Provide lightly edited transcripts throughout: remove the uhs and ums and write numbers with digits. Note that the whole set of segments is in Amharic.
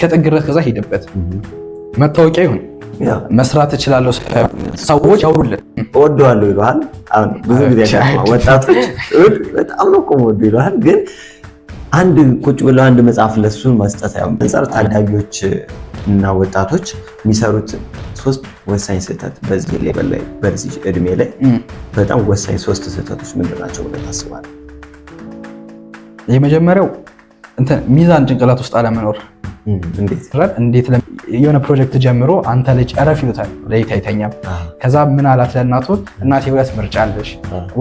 እስከ ጥግ ድረስ ከዛ ሄደበት መታወቂያ ይሁን መስራት እችላለሁ ሰዎች ያውሩልን እወደዋለሁ ይሏል። አሁን ብዙ ጊዜ ወጣቶች በጣም ነው ቆሞዶ ይሏል። ግን አንድ ቁጭ ብለው አንድ መጽሐፍ ለሱ መስጠት ያው አንፃር ታዳጊዎች እና ወጣቶች የሚሰሩት 3 ወሳኝ ስህተት በዚህ ሌቭል ላይ በዚህ እድሜ ላይ በጣም ወሳኝ 3 ስህተቶች ምንድን ናቸው ብለህ ታስባለህ? የመጀመሪያው ሚዛን ጭንቅላት ውስጥ አለመኖር። እንዴት የሆነ ፕሮጀክት ጀምሮ አንተ ልጅ እረፍ ይሉታል፣ ለይት አይተኛም። ከዛ ምን አላት ለእናቱ እናቴ ሁለት ምርጫ አለሽ፣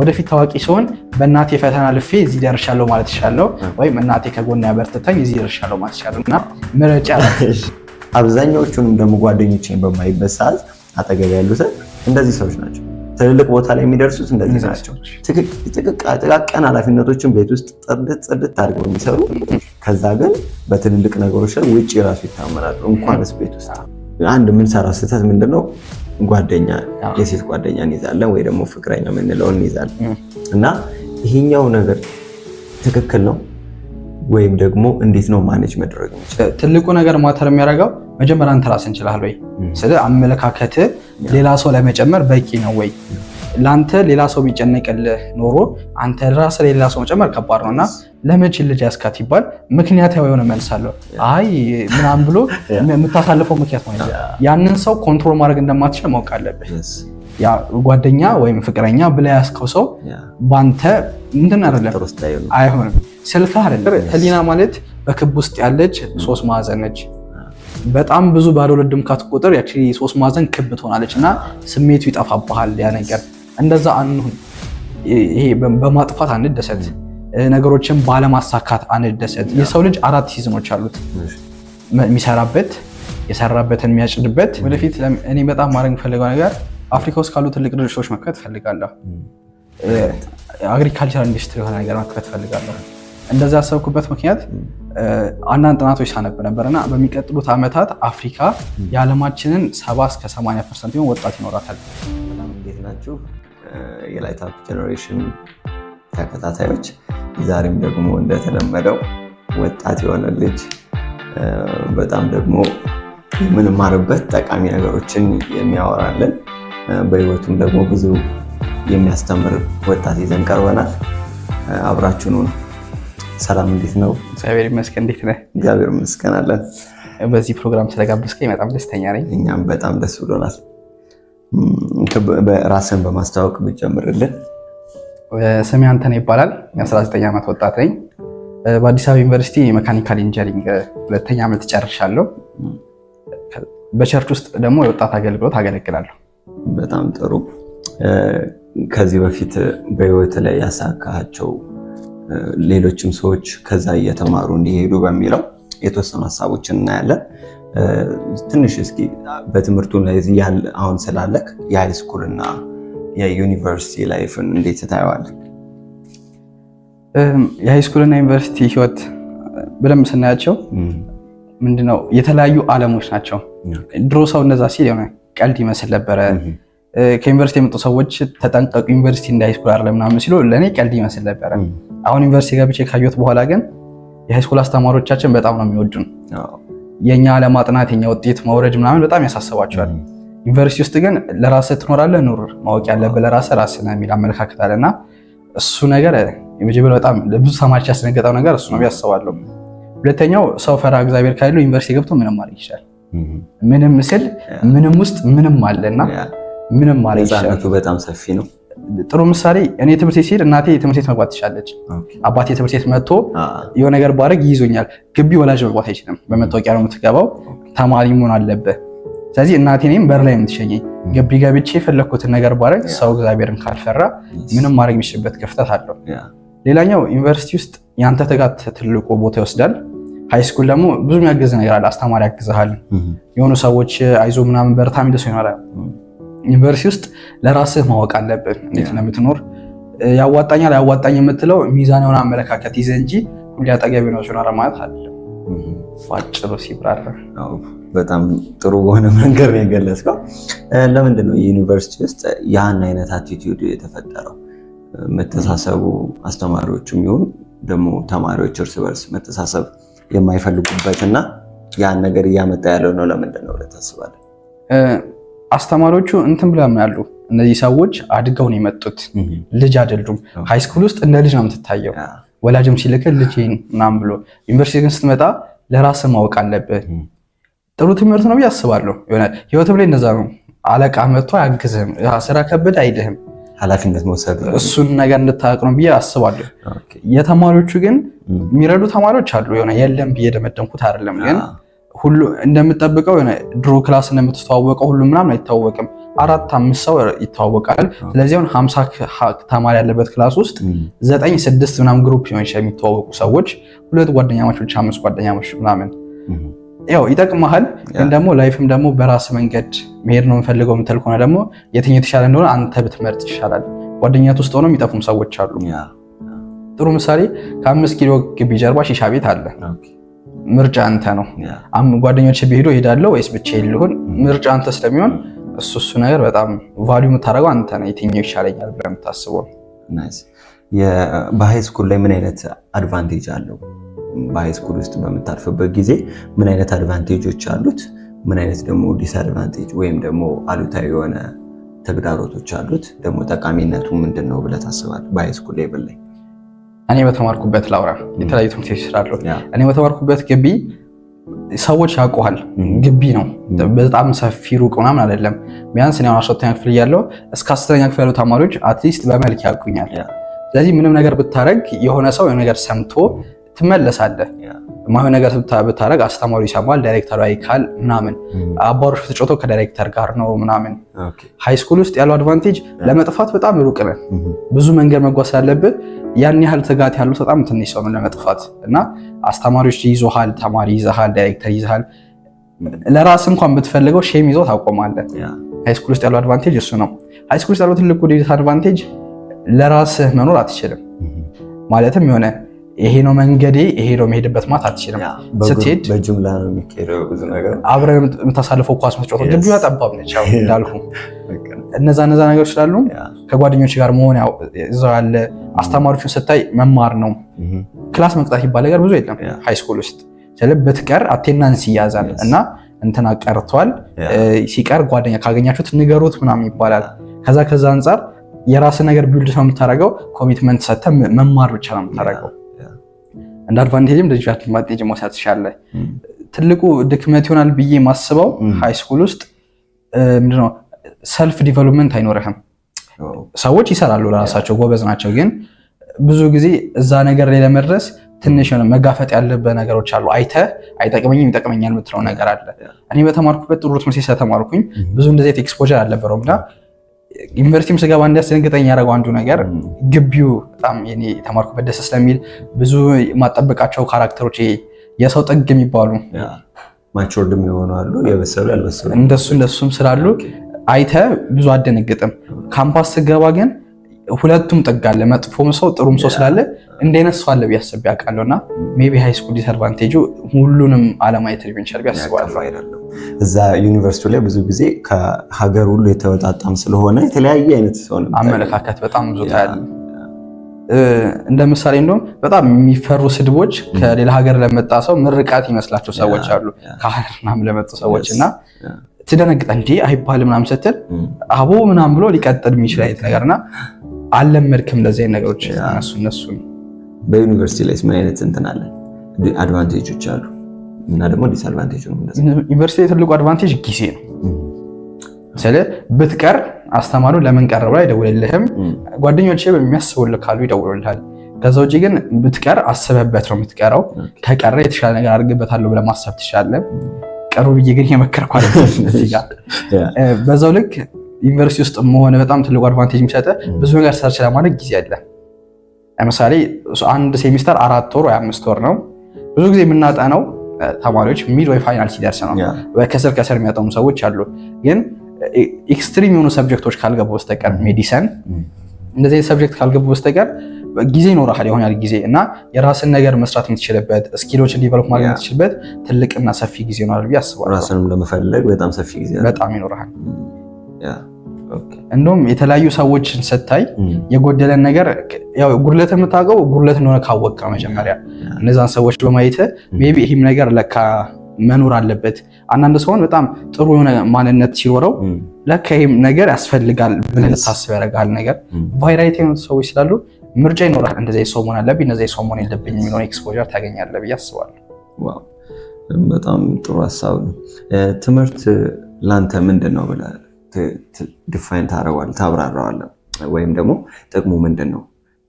ወደፊት ታዋቂ ሲሆን በእናቴ ፈተና ልፌ እዚህ ደርሻለሁ ማለት ይሻለው ወይም እናቴ ከጎን ያበርትታኝ እዚህ ደርሻለሁ ማለት ይሻለው እና ምርጫ አላት። አብዛኛዎቹንም ደግሞ ጓደኞቼን በማይበት ሰዓት አጠገብ ያሉት እንደዚህ ሰዎች ናቸው። ትልልቅ ቦታ ላይ የሚደርሱት እንደዚህ ናቸው። ጥቃቅን ኃላፊነቶችን ቤት ውስጥ ጽድት አድርገው የሚሰሩ ከዛ ግን በትልልቅ ነገሮች ላይ ውጭ ራሱ ይታመናሉ። እንኳንስ ቤት ውስጥ አንድ የምንሰራው ስህተት ምንድነው? ጓደኛ የሴት ጓደኛ እንይዛለን ወይ ደግሞ ፍቅረኛ የምንለውን እንይዛለን እና ይሄኛው ነገር ትክክል ነው ወይም ደግሞ እንዴት ነው ማኔጅ መድረግ የሚችለው? ትልቁ ነገር ማተር የሚያደርገው መጀመሪያ አንተ ራስህን ችለሃል ወይ? ስለ አመለካከት ሌላ ሰው ለመጨመር በቂ ነው ወይ? ላንተ ሌላ ሰው ቢጨነቅልህ ኖሮ አንተ ራስህ ሌላ ሰው መጨመር ከባድ ነውና ለመቼ ልጅ ያስካት ይባል ምክንያታዊ የሆነ መልስ አለው። አይ ምናምን ብሎ የምታሳልፈው ምክንያት ነው። ያንን ሰው ኮንትሮል ማድረግ እንደማትችል ማወቅ አለብህ። ያ ጓደኛ ወይም ፍቅረኛ ብለህ ያስከው ሰው ባንተ እንትን አይሆንም። ስልክህ አይደለም። ህሊና ማለት በክብ ውስጥ ያለች 3 ማዕዘን ነች። በጣም ብዙ ባዶ ለድምካት ቁጥር ያቺ 3 ማዕዘን ክብ ትሆናለች እና ስሜቱ ይጠፋብሃል። ያ ነገር እንደዛ አንሁን። ይሄ በማጥፋት አንደሰት፣ ነገሮችን ባለማሳካት አንደሰት። የሰው ልጅ 4 ሲዝኖች አሉት። የሚሰራበት፣ የሰራበትን የሚያጭድበት። ወደፊት እኔ በጣም ማድረግ ፈልገው ነገር አፍሪካ ውስጥ ካሉ ትልቅ ድርጅቶች መክፈት ፈልጋለሁ። አግሪካልቸር ኢንዱስትሪ የሆነ ነገር መክፈት ፈልጋለሁ። እንደዛ ያሰብኩበት ምክንያት አንዳንድ ጥናቶች ሳነብ ነበርና በሚቀጥሉት ዓመታት አፍሪካ የዓለማችንን 70-80% ይሆን ወጣት ይኖራታል። እንዴት ናችሁ የላይት አፕ ጄኔሬሽን ተከታታዮች? ዛሬም ደግሞ እንደተለመደው ወጣት የሆነ ልጅ በጣም ደግሞ የምንማርበት ጠቃሚ ነገሮችን የሚያወራልን በህይወቱም ደግሞ ብዙ የሚያስተምር ወጣት ይዘን ቀርበናል። አብራችሁን ነው። ሰላም፣ እንዴት ነው? እግዚአብሔር ይመስገን። እንዴት ነህ? እግዚአብሔር ይመስገን አለን። በዚህ ፕሮግራም ስለጋበዝከኝ በጣም ደስተኛ ነኝ። እኛም በጣም ደስ ብሎናል። ራስን በማስተዋወቅ ብትጀምርልን። ስሜ አንተነህ ይባላል። የ19 ዓመት ወጣት ነኝ። በአዲስ አበባ ዩኒቨርሲቲ ሜካኒካል ኢንጂነሪንግ 2ኛ ዓመት ጨርሻለሁ። በቸርች ውስጥ ደግሞ የወጣት አገልግሎት አገለግላለሁ። በጣም ጥሩ። ከዚህ በፊት በህይወት ላይ ያሳካቸው ሌሎችም ሰዎች ከዛ እየተማሩ እንዲሄዱ በሚለው የተወሰኑ ሀሳቦችን እናያለን። ትንሽ እስኪ በትምህርቱ ላይ አሁን ስላለክ የሃይስኩል እና የዩኒቨርሲቲ ላይፍን እንዴት ታየዋለህ? የሃይስኩል እና ዩኒቨርሲቲ ህይወት በደንብ ስናያቸው ምንድነው የተለያዩ ዓለሞች ናቸው። ድሮ ሰው እንደዛ ሲል የሆነ ቀልድ ይመስል ነበረ። ከዩኒቨርሲቲ የመጡ ሰዎች ተጠንቀቁ ዩኒቨርሲቲ እንደ ሃይስኩል አይደለም ምናምን ሲሉ ለእኔ ቀልድ ይመስል ነበረ። አሁን ዩኒቨርሲቲ ገብቼ ካየሁት በኋላ ግን የሃይስኩል አስተማሪዎቻችን በጣም ነው የሚወዱን። የኛ ለማጥናት የኛ ውጤት መውረድ ምናምን በጣም ያሳስባቸዋል። ዩኒቨርሲቲ ውስጥ ግን ለራስህ ትኖራለህ፣ ኑር፣ ማወቅ ያለብህ ለራስህ ራስህ ነው የሚል አመለካከት አለና እሱ ነገር የመጀመሪያው በጣም ለብዙ ተማሪዎች ያስደነገጠው ነገር እሱ ነው ያስባለሁ። ሁለተኛው ሰው ፈራ እግዚአብሔር ካለው ዩኒቨርሲቲ ገብቶ ምንም ማድረግ ይችላል። ምንም ምስል ምንም ውስጥ ምንም አለና ምንም ማድረግ ይችላል። በጣም ሰፊ ነው። ጥሩ ምሳሌ እኔ ትምህርት ቤት ሲሄድ እናቴ ትምህርት ቤት መግባት ትችላለች። አባቴ ትምህርት ቤት መጥቶ የሆነ ነገር ባረግ ይይዞኛል። ግቢ ወላጅ መግባት አይችልም። በመታወቂያ ነው የምትገባው። ተማሪ መሆን አለብህ። ስለዚህ እናቴ እኔም በር ላይ የምትሸኘኝ ግቢ ገብቼ የፈለኩትን ነገር ባረግ ሰው እግዚአብሔርን ካልፈራ ምንም ማድረግ የሚችልበት ክፍተት አለው። ሌላኛው ዩኒቨርሲቲ ውስጥ ያንተ ትጋት ትልቁ ቦታ ይወስዳል። ሃይስኩል ደግሞ ብዙ የሚያግዝ ነገር አለ። አስተማሪ ያግዝሃል። የሆኑ ሰዎች አይዞ ምናምን በርታ የሚል ሰው ይኖራል። ዩኒቨርሲቲ ውስጥ ለራስህ ማወቅ አለብን እንዴት ነው የምትኖር። ያዋጣኛል ያዋጣኝ የምትለው ሚዛን የሆነ አመለካከት ይዘህ እንጂ ሁሌ አጠገቤ ነው ሲኖር ማለት አይደለም። ባጭሩ ሲብራራ በጣም ጥሩ በሆነ መንገድ ነው የገለጽከው። ለምንድን ነው ዩኒቨርሲቲ ውስጥ ያን አይነት አቲቲዩድ የተፈጠረው? መተሳሰቡ አስተማሪዎችም ይሁን ደግሞ ተማሪዎች እርስ በርስ መተሳሰብ የማይፈልጉበትና ያን ነገር እያመጣ ያለው ነው ለምንድን ነው ብለህ ታስባለህ? አስተማሪዎቹ እንትን ብለው ያምናሉ። እነዚህ ሰዎች አድገው ነው የመጡት፣ ልጅ አይደሉም። ሃይስኩል ውስጥ እንደ ልጅ ነው የምትታየው። ወላጅም ሲልክ ልጄን ምናምን ብሎ፣ ዩኒቨርሲቲ ግን ስትመጣ ለራስህ ማወቅ አለብህ። ጥሩ ትምህርት ነው ብዬ አስባለሁ። የሆነ ህይወትም ላይ እንደዛ ነው። አለቃ መጥቶ አያግዝህም፣ ስራ ከበድ አይልህም፣ ኃላፊነት መውሰድ እሱን ነገር እንድታውቅ ነው ብዬ አስባለሁ። የተማሪዎቹ ግን የሚረዱ ተማሪዎች አሉ። የሆነ የለም ብዬ ደመደምኩት አይደለም፣ ግን ሁሉ እንደምጠብቀው የሆነ ድሮ ክላስ እንደምትተዋወቀው ሁሉ ምናምን አይታወቅም። 4-5 ሰው ይተዋወቃል። ስለዚህ አሁን 50 ተማሪ ያለበት ክላስ ውስጥ 9-6 ምናምን ግሩፕ ሊሆን ይችላል የሚተዋወቁ ሰዎች፣ 2 ጓደኛሞች ብቻ 5 ጓደኛሞች ምናምን ያው ይጠቅምሃል። ግን ደግሞ ላይፍም ደግሞ በራስ መንገድ መሄድ ነው የምፈልገው የምትል ከሆነ ደግሞ የትኛው የተሻለ እንደሆነ አንተ ብትመርጥ ይሻላል። ጓደኛት ውስጥ ሆነው የሚጠፉም ሰዎች አሉ። ጥሩ ምሳሌ ከ5 ኪሎ ግቢ ጀርባ ሺሻ ቤት አለ። ምርጫ አንተ ነው። ጓደኞች ቢሄዱ እሄዳለሁ ወይስ ብቻዬን ልሁን? ምርጫ አንተ ስለሚሆን እሱ ነገር በጣም ቫልዩ የምታደርገው አንተ ነው። የትኛው ይሻለኛል ብለህ የምታስበው። በሃይ ስኩል ላይ ምን አይነት አድቫንቴጅ አለው? በሃይ ስኩል ውስጥ በምታልፍበት ጊዜ ምን አይነት አድቫንቴጆች አሉት? ምን አይነት ደግሞ ዲስአድቫንቴጅ ወይም ደግሞ አሉታዊ የሆነ ተግዳሮቶች አሉት? ደግሞ ጠቃሚነቱ ምንድን ነው ብለህ ታስባለህ? በሃይ ስኩል ሌቭል ላይ እኔ በተማርኩበት ላውራ፣ የተለያዩ ትምህርት ቤቶች ስላሉ እኔ በተማርኩበት ግቢ ሰዎች ያውቁሃል። ግቢ ነው በጣም ሰፊ ሩቅ ምናምን አይደለም። ቢያንስ እኔ 12ኛ ክፍል እያለሁ እስከ 10ኛ ክፍል ያሉ ተማሪዎች አትሊስት በመልክ ያውቁኛል። ስለዚህ ምንም ነገር ብታረግ የሆነ ሰው የሆነ ነገር ሰምቶ ትመለሳለህ። ማይሆን ነገር ብታረግ አስተማሪው ይሰማል፣ ዳይሬክተሩ አይካል ምናምን። አባሮች ተጫውተው ከዳይሬክተር ጋር ነው ምናምን። ሃይ ስኩል ውስጥ ያለው አድቫንቴጅ ለመጥፋት በጣም ሩቅ ነህ። ብዙ መንገድ መጓዝ ስላለብህ ያን ያህል ትጋት ያለው በጣም ትንሽ ሰው ነው ለመጥፋት። እና አስተማሪዎች ይዞሃል፣ ተማሪ ይዘሃል፣ ዳይሬክተር ይዘሃል። ለራስ እንኳን ብትፈልገው ሼም ይዞ ታቆማለህ። ሃይ ስኩል ውስጥ ያለው አድቫንቴጅ እሱ ነው። ሃይ ስኩል ውስጥ ያለው ትልቁ ዲስአድቫንቴጅ ለራስህ መኖር አትችልም። ማለትም የሆነ ይሄ ነው መንገዴ፣ ይሄ ነው የሚሄድበት ማለት አትችልም። ስትሄድ በጅምላ ነው የሚካሄደው። ብዙ ነገር አብረህ የምታሳልፈው ኳስ መጫወት ግቢዋ ጠባብ ነች። ያው እንዳልኩ እነዛ ነገሮች ስላሉ ከጓደኞች ጋር መሆን እዛው ያለ አስተማሪዎችን ስታይ መማር ነው። ክላስ መቅጣት ይባል ነገር ብዙ የለም ሃይ ስኩል ውስጥ። ስለዚህ ብትቀር አቴንዳንስ ይያዛል እና እንትና ቀርቷል ሲቀር ጓደኛ ካገኛችሁት ንገሩት ምናምን ይባላል። ከዛ አንጻር የራስህ ነገር ቢልድ ነው የምታደርገው። ኮሚትመንት ሰጥተህ መማር ብቻ ነው የምታደርገው። እንደ አድቫንቴጅም ልጅ አድቫንቴጅ መውሰድ ትችላለህ። ትልቁ ድክመት ይሆናል ብዬ ማስበው ሃይ ስኩል ውስጥ ምንድነው ሰልፍ ዲቨሎፕመንት አይኖርህም። ሰዎች ይሰራሉ ለራሳቸው ጎበዝ ናቸው፣ ግን ብዙ ጊዜ እዛ ነገር ላይ ለመድረስ ትንሽ የሆነ መጋፈጥ ያለበት ነገሮች አሉ። አይተህ አይጠቅመኝም ይጠቅመኛል የምትለው ነገር አለ። እኔ በተማርኩበት ጥሩ ትምህርት ስለተማርኩኝ ብዙ እንደዚህ ኤክስፖዠር አልነበረውም እና ዩኒቨርሲቲም ስገባ እንዲያስደነግጠኝ ያደረገው አንዱ ነገር ግቢው በጣም የኔ የተማርኩበት ደስ ስለሚል ብዙ ማጠበቃቸው ካራክተሮች የሰው ጥግ የሚባሉ ማቹርድ የሚሆኑ አሉ፣ የበሰሉ ያልበሰሉ እንደሱም ስላሉ አይተህ ብዙ አደነግጥም። ካምፓስ ስገባ ግን ሁለቱም ጥግ አለ፣ መጥፎም ሰው ጥሩም ሰው ስላለ እንደነሱ ሰው አለ ቢያስብ ያውቃለሁና ሜቢ ሃይ ስኩል ዲስአድቫንቴጁ ሁሉንም አለማየት ሊሆን ይችላል ቢያስባለሁ። እዛ ዩኒቨርሲቲ ላይ ብዙ ጊዜ ከሀገር ሁሉ የተወጣጣም ስለሆነ የተለያየ አይነት ሰው ነው አመለካከት በጣም ብዙ ታያለ። እንደ ምሳሌ እንደውም በጣም የሚፈሩ ስድቦች ከሌላ ሀገር ለመጣ ሰው ምርቃት ይመስላቸው ሰዎች አሉ፣ ከሀገር ምናምን ለመጡ ሰዎች እና ትደነግጣ እንጂ አይባልም ምናምን ስትል አቦ ምናምን ብሎ ሊቀጥል የሚችል አይነት ነገርና አልለመድክም እንደዚህ አይነት ነገሮች እነሱ በዩኒቨርሲቲ ላይ ምን አይነት እንትን አለ አድቫንቴጆች አሉ እና ደግሞ ዲስአድቫንቴጅ ነው። ዩኒቨርሲቲ ትልቁ አድቫንቴጅ ጊዜ ነው። ስለዚህ ብትቀር አስተማሪው ለምን ቀረበ አይደውልልህም። ጓደኞቼ በሚያስቡልህ ካሉ ይደውሉልሃል። ከዛ ውጪ ግን ብትቀር አስበህበት ነው የምትቀረው። ከቀረ የተሻለ ነገር አድርግበታለሁ ብለህ ማሰብ ትችላለህ። ቀሩ ብዬ ግን የመከርኩ አይደለም እዚህ ጋር። በዛው ልክ ዩኒቨርሲቲ ውስጥ መሆን በጣም ትልቁ አድቫንቴጅ የሚሰጥህ ብዙ ነገር ሰርች ለማድረግ ጊዜ አለ። ለምሳሌ አንድ ሴሚስተር 4 ወር ወይ 5 ወር ነው። ብዙ ጊዜ የምናጠነው ተማሪዎች ሚድ ወይ ፋይናል ሲደርስ ነው። ከስር የሚያጠኑ ሰዎች አሉ። ግን ኤክስትሪም የሆኑ ሰብጀክቶች ካልገቡ በስተቀር ሜዲሰን እንደዚህ ሰብጀክት ካልገቡ በስተቀር ጊዜ ይኖርሃል የሆነ ጊዜ እና የራስን ነገር መስራት የምትችልበት ስኪሎችን ዲቨሎፕ ማድረግ የምትችልበት ትልቅና ሰፊ ጊዜ ይኖራል ብዬ አስባለሁ። ራስንም ለመፈለግ በጣም ሰፊ ጊዜ በጣም ይኖርሃል። እንደውም የተለያዩ ሰዎችን ስታይ የጎደለን ነገር ያው ጉድለት የምታውቀው ጉድለት እንደሆነ ካወቅህ መጀመሪያ እነዛን ሰዎች በማየት ሜቢ ይህም ነገር ለካ መኖር አለበት። አንዳንድ ሰውን በጣም ጥሩ የሆነ ማንነት ሲኖረው ለካ ይሄም ነገር ያስፈልጋል ብለህ ልታስብ ያደርጋል። ነገር ቫይራሊቲ የሆኑ ሰዎች ስላሉ ምርጫ ይኖራል። እንደዚህ ሰው መሆን አለብኝ፣ እንደዚህ ሰው መሆን የለብኝ የሚለውን ኤክስፖዠር ታገኛለህ ብዬ አስባለሁ። ዋው በጣም ጥሩ ሀሳብ ነው። ትምህርት ላንተ ምንድን ነው ብለህ ዲፋይን ታደርገዋለህ፣ ታብራራዋለህ? ወይም ደግሞ ጥቅሙ ምንድን ነው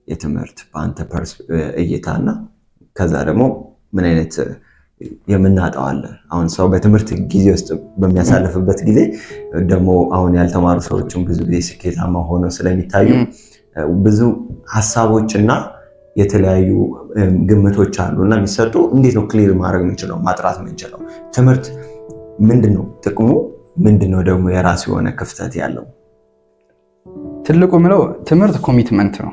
የትምህርት በአንተ እይታና ከዛ ደግሞ ምን አይነት የምናጣው አለ? አሁን ሰው በትምህርት ጊዜ ውስጥ በሚያሳልፍበት ጊዜ ደግሞ አሁን ያልተማሩ ሰዎችም ብዙ ጊዜ ስኬታማ ሆነው ስለሚታዩ ብዙ ሀሳቦችና የተለያዩ ግምቶች አሉና የሚሰጡ እንዴት ነው ክሊር ማድረግ የምንችለው ማጥራት የምንችለው? ትምህርት ምንድን ነው ጥቅሙ? ምንድን ነው ደግሞ የራሱ የሆነ ክፍተት ያለው? ትልቁ የምለው ትምህርት ኮሚትመንት ነው።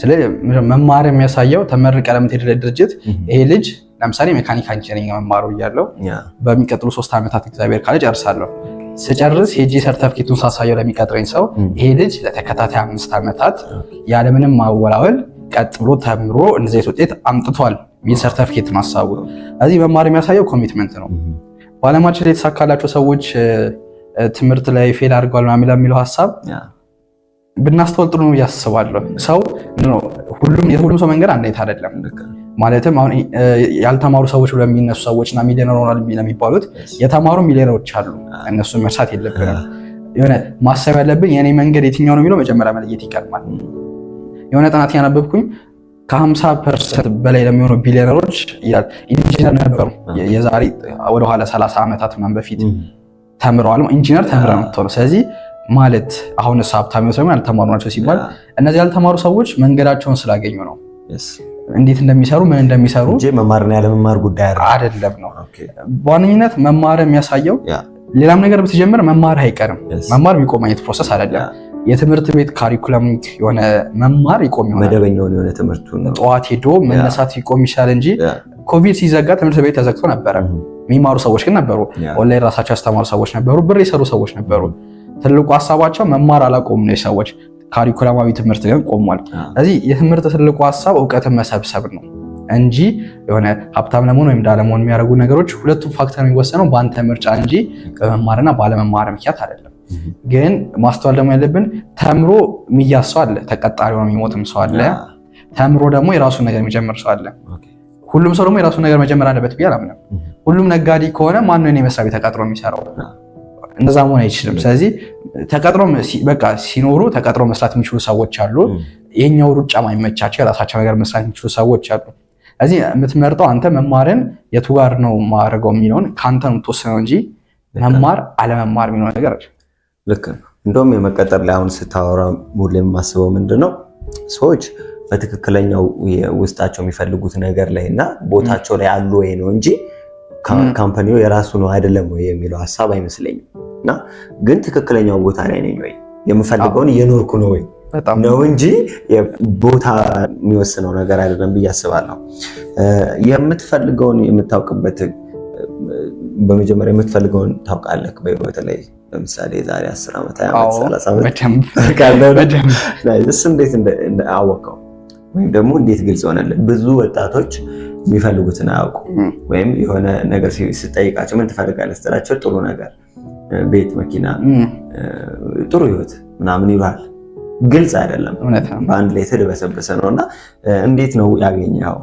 ስለዚህ መማር የሚያሳየው ተመርቀህ ለምትሄድለት ድርጅት ይሄ ልጅ ለምሳሌ ሜካኒካል ኢንጂነሪንግ መማሩ እያለው በሚቀጥሉ 3 ዓመታት እግዚአብሔር ካለ ጨርሳለሁ። ስጨርስ ሄጂ ሰርተፍኬቱን ሳሳየው ለሚቀጥረኝ ሰው ይሄ ልጅ ለተከታታይ 5 ዓመታት ያለምንም ማወላወል ቀጥ ብሎ ተምሮ እንደዚህ ውጤት አምጥቷል የሚል ሰርተፍኬት ነው ሀሳቡ። እዚህ መማር የሚያሳየው ኮሚትመንት ነው። በዓለማችን ላይ የተሳካላቸው ሰዎች ትምህርት ላይ ፌል አድርገዋል ምናምን የሚለው ሀሳብ ብናስተውል ጥሩ ነው ብዬ አስባለሁ። ሰው ሁሉም ሰው መንገድ አንድ አይነት አይደለም። ማለትም አሁን ያልተማሩ ሰዎች ብለው የሚነሱ ሰዎችና ሚሊዮነር ሆኗል የሚባሉት የተማሩ ሚሊዮነሮች አሉ። እነሱን መርሳት የለብንም። የሆነ ማሰብ ያለብን የኔ መንገድ የትኛው ነው የሚለው መጀመሪያ መለየት ይቀድማል። የሆነ ጥናት ያነበብኩኝ ከ50% በላይ ለሚሆኑ ቢሊዮነሮች ኢንጂነር ነበሩ። የዛሬ ወደኋላ 30 ዓመታት ምናምን በፊት ተምረዋል። ኢንጂነር ተምረው ነው። ስለዚህ ማለት አሁን ሀብታም ሰው ያልተማሩ ናቸው ሲባል እነዚህ ያልተማሩ ሰዎች መንገዳቸውን ስላገኙ ነው። እንዴት እንደሚሰሩ ምን እንደሚሰሩ እንጂ መማርና ያለመማር ጉዳይ አይደለም ነው። በዋነኝነት መማር የሚያሳየው ሌላም ነገር ብትጀምር መማር አይቀርም። መማር የሚቆም አይነት ፕሮሰስ አይደለም። የትምህርት ቤት ካሪኩለም የሆነ መማር ይቆም ይሆናል። መደበኛውን የሆነ ትምህርቱን ጠዋት ሄዶ መነሳት ይቆም ይችላል እንጂ ኮቪድ ሲዘጋ ትምህርት ቤት ተዘግቶ ነበረ። የሚማሩ ሰዎች ግን ነበሩ። ኦንላይን ራሳቸው ያስተማሩ ሰዎች ነበሩ። ብር የሰሩ ሰዎች ነበሩ። ትልቁ ሀሳባቸው መማር አላቆም ነው የሰዎች ካሪኩለማዊ ትምህርት ግን ቆሟል። ስለዚህ የትምህርት ትልቁ ሀሳብ እውቀትን መሰብሰብ ነው እንጂ የሆነ ሀብታም ለመሆን ወይም ዳለመሆን የሚያደርጉ ነገሮች ሁለቱም ፋክተር የሚወሰነው በአንተ ምርጫ እንጂ በመማርና ባለመማር ምክንያት አይደለም። ግን ማስተዋል ደግሞ ያለብን ተምሮ የሚያዝ ሰው አለ፣ ተቀጣሪ ሆኖ የሚሞትም ሰው አለ፣ ተምሮ ደግሞ የራሱን ነገር የሚጀምር ሰው አለ። ሁሉም ሰው ደግሞ የራሱን ነገር መጀመር አለበት ብዬ አላምንም። ሁሉም ነጋዴ ከሆነ ማነው የኔ መስሪያ ቤት ተቀጥሮ የሚሰራው? እንደዛ መሆን አይችልም። ስለዚህ ተቀጥሮ በቃ ሲኖሩ ተቀጥሮ መስራት የሚችሉ ሰዎች አሉ። ይሄኛው ሩጫ ማይመቻቸው የራሳቸው ነገር መስራት የሚችሉ ሰዎች አሉ። ስለዚህ የምትመርጠው አንተ መማርን የቱ ጋር ነው ማድረገው የሚለውን ከአንተ ነው የምትወስነው እንጂ መማር አለመማር የሚለው ነገር ልክ ነው። እንደውም የመቀጠር ላይ አሁን ስታወራ ሙሉ የማስበው ምንድነው ሰዎች በትክክለኛው ውስጣቸው የሚፈልጉት ነገር ላይ እና ቦታቸው ላይ አሉ ወይ ነው እንጂ ካምፓኒው የራሱ ነው አይደለም ወይ የሚለው ሀሳብ አይመስለኝም። እና ግን ትክክለኛው ቦታ ላይ ነኝ ወይ የምፈልገውን እየኖርኩ ነው ወይ ነው እንጂ ቦታ የሚወስነው ነገር አይደለም ብዬ አስባለሁ። የምትፈልገውን የምታውቅበት በመጀመሪያ የምትፈልገውን ታውቃለህ። በተለይ ለምሳሌ ዛሬ 10 ዓመት 20 ዓመት 30 ዓመት እሱ እንዴት አወቀው ወይም ደግሞ እንዴት ግልጽ ሆነልህ? ብዙ ወጣቶች የሚፈልጉትን አያውቁ ወይም የሆነ ነገር ሲጠይቃቸው ምን ትፈልጋለህ ስትላቸው ጥሩ ነገር፣ ቤት፣ መኪና፣ ጥሩ ህይወት ምናምን ይባል። ግልጽ አይደለም፣ በአንድ ላይ የተደበሰበሰ ነው። እና እንዴት ነው ያገኘኸው?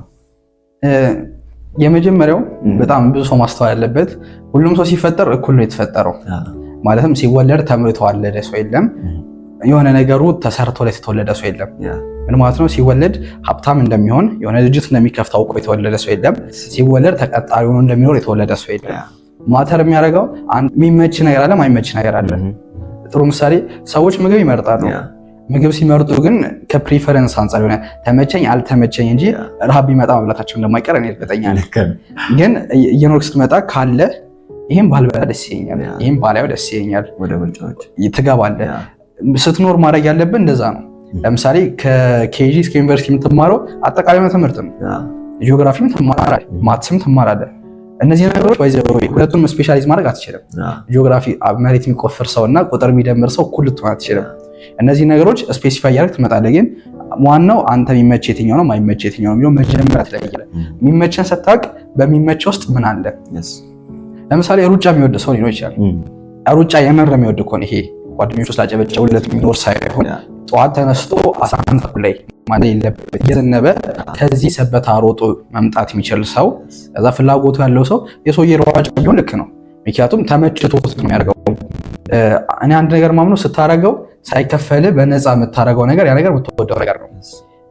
የመጀመሪያው በጣም ብዙ ሰው ማስተዋል ያለበት ሁሉም ሰው ሲፈጠር እኩል ነው የተፈጠረው። ማለትም ሲወለድ ተምሮ የተወለደ ሰው የለም። የሆነ ነገሩ ተሰርቶ ላይ የተወለደ ሰው የለም። ምን ማለት ነው? ሲወለድ ሀብታም እንደሚሆን የሆነ ድርጅት እንደሚከፍት አውቆ የተወለደ ሰው የለም። ሲወለድ ተቀጣሪ ሆኖ እንደሚኖር የተወለደ ሰው የለም። ማተር የሚያደርገው የሚመች ነገር አለ፣ ማይመች ነገር አለ። ጥሩ ምሳሌ ሰዎች ምግብ ይመርጣሉ። ምግብ ሲመርጡ ግን ከፕሪፈረንስ አንጻር ሆነ ተመቸኝ አልተመቸኝ እንጂ ረሃብ ቢመጣ መብላታቸው እንደማይቀር እኔ እርግጠኛ ነኝ። ግን እየኖርክ ስትመጣ ካለ ይሄን ባልበላ ደስ ይለኛል፣ ይሄን ባላየው ደስ ይለኛል ወደ ምርጫዎች ትገባለህ። ስትኖር ማድረግ ያለብን እንደዛ ነው። ለምሳሌ ከኬጂ እስከ ዩኒቨርሲቲ የምትማረው አጠቃላይ ትምህርት ነው። ጂኦግራፊም ትማራለህ፣ ማትስም ትማራለህ። እነዚህ ነገሮች ሁለቱንም ስፔሻላይዝ ማድረግ አትችልም። ጂኦግራፊ መሬት የሚቆፍር ሰው እና ቁጥር የሚደምር ሰው እኩል ልትሆን አትችልም። እነዚህ ነገሮች ስፔሲፋይ ያደርግ ትመጣለህ። ግን ዋናው አንተ የሚመች የትኛው ነው ማይመች የትኛው ነው የሚለው መጀመሪያ ትለያለህ። የሚመችን ስታውቅ በሚመቸው ውስጥ ምን አለ? ለምሳሌ ሩጫ የሚወድ ሰው ሊኖር ይችላል። ሩጫ የመረ የሚወድ ከሆነ ይሄ ጓደኞቹ ስላጨበጨቡለት የሚኖር ሳይሆን ጠዋት ተነስቶ 11 ላይ ማለት የለበት እየዘነበ ከዚህ ሰበታ ሮጦ መምጣት የሚችል ሰው ከዛ ፍላጎቱ ያለው ሰው የሰውዬ ሯጭ ቢሆን ልክ ነው። ምክንያቱም ተመችቶት ነው የሚያደርገው። እኔ አንድ ነገር ማምነው ስታረገው ሳይከፈል በነፃ የምታረገው ነገር ያ ነገር የምትወደው ነገር ነው።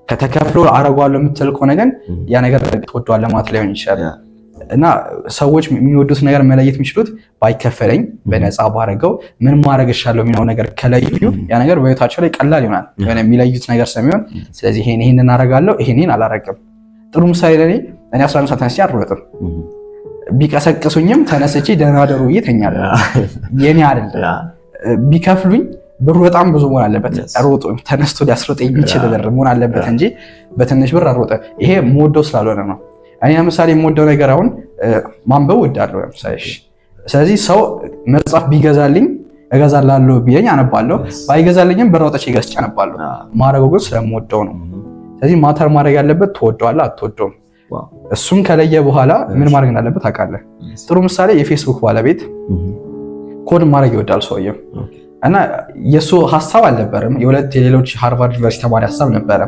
ከተከፍሎ አረጋለሁ የምትል ከሆነ ግን ያ ነገር ትወደዋለህ ማለት ላይሆን ይችላል። እና ሰዎች የሚወዱት ነገር መለየት የሚችሉት ባይከፈለኝ በነፃ ባረገው ምን ማድረግ እችላለሁ የሚለው ነገር ከለዩ ያ ነገር በህይወታቸው ላይ ቀላል ይሆናል የሚለዩት ነገር ስለሚሆን። ስለዚህ ይሄን አረጋለሁ ይሄን አላረግም። ጥሩ ምሳሌ ለኔ እኔ 11 ሰዓት ተነስቼ አልሮጥም። ቢቀሰቅሱኝም ተነስቼ ደህና ደሩ እየተኛለሁ። የኔ አይደል ቢከፍሉኝ ብሩ በጣም ብዙ መሆን አለበት። ሮጦ ተነስቶ ሊያስሮጥ የሚችል ብር መሆን አለበት እንጂ በትንሽ ብር አልሮጠ። ይሄ የምወደው ስላልሆነ ነው። እኔ ለምሳሌ የምወደው ነገር አሁን ማንበብ እወዳለሁ ለምሳሌ። ስለዚህ ሰው መጽሐፍ ቢገዛልኝ እገዛላለሁ ቢለኝ አነባለሁ፣ ባይገዛልኝም ብር አውጥቼ ገዝቼ አነባለሁ። ማድረጉ ግን ስለምወደው ነው። ስለዚህ ማተር ማድረግ ያለበት ትወደዋለህ አትወደውም። እሱን ከለየ በኋላ ምን ማድረግ እንዳለበት ታውቃለህ። ጥሩ ምሳሌ የፌስቡክ ባለቤት ኮድ ማድረግ ይወዳል ሰውየው እና የሱ ሐሳብ አልነበረም። የሌሎች ሃርቫርድ ዩኒቨርሲቲ ተማሪ ሐሳብ ነበረ።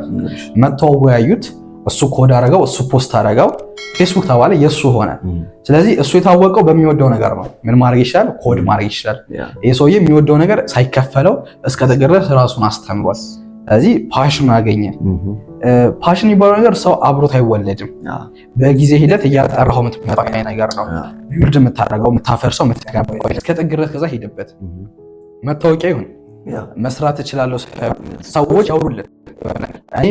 መተው ወያዩት። እሱ ኮድ አረጋው፣ እሱ ፖስት አረጋው፣ ፌስቡክ ተባለ፣ የሱ ሆነ። ስለዚህ እሱ የታወቀው በሚወደው ነገር ነው። ምን ማድረግ ይችላል? ኮድ ማድረግ ይችላል። ይሄ ሰውዬ የሚወደው ነገር ሳይከፈለው እስከ ተገረስ ራሱን አስተምሯል። ስለዚህ ፓሽን አገኘ። ፓሽን የሚባለው ነገር ሰው አብሮት አይወለድም። በጊዜ ሂደት እያጠራኸው የምትመጣው ነገር ነው። ቢውልድ የምታደርገው የምታፈርሰው የምትገባው እስከ ተገረስ ከዛ ሂድበት። መታወቂያ ይሁን መስራት እችላለሁ ሰዎች ያውሩልን እኔ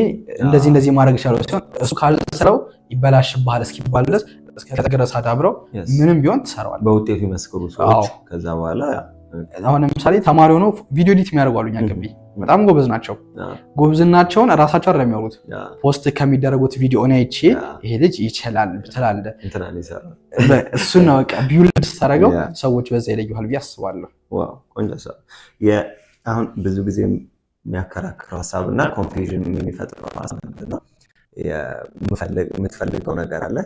እንደዚህ ማድረግ ይችላል ሲሆን እሱ ካልሰራው ይበላሽብሃል እስኪባል ድረስ እስከ ተገረስ አዳብረው ምንም ቢሆን ትሰራዋል። በውጤቱ ይመስክሩ ሰዎች። ከዛ በኋላ አሁን ለምሳሌ ተማሪ ሆኖ ቪዲዮ ኤዲት የሚያደርጉ አሉኛ ግቢ በጣም ጎበዝ ናቸው። ጎበዝናቸውን ራሳቸው አይደለም የሚያወሩት። ፖስት ከሚደረጉት ቪዲዮ ነው አይቼ ይሄ ልጅ ይችላል ብትላለ እሱ ነው በቃ ቢውልድ ታደርገው ሰዎች በዛ ይለዩሃል ብዬ አስባለሁ። ዋው ቆንጆ ሰው። አሁን ብዙ ጊዜ የሚያከራክረው ሀሳብና ኮንፊውዥን የሚፈጥረው ሀሳብ ነው። የምትፈልገው ነገር አለ፣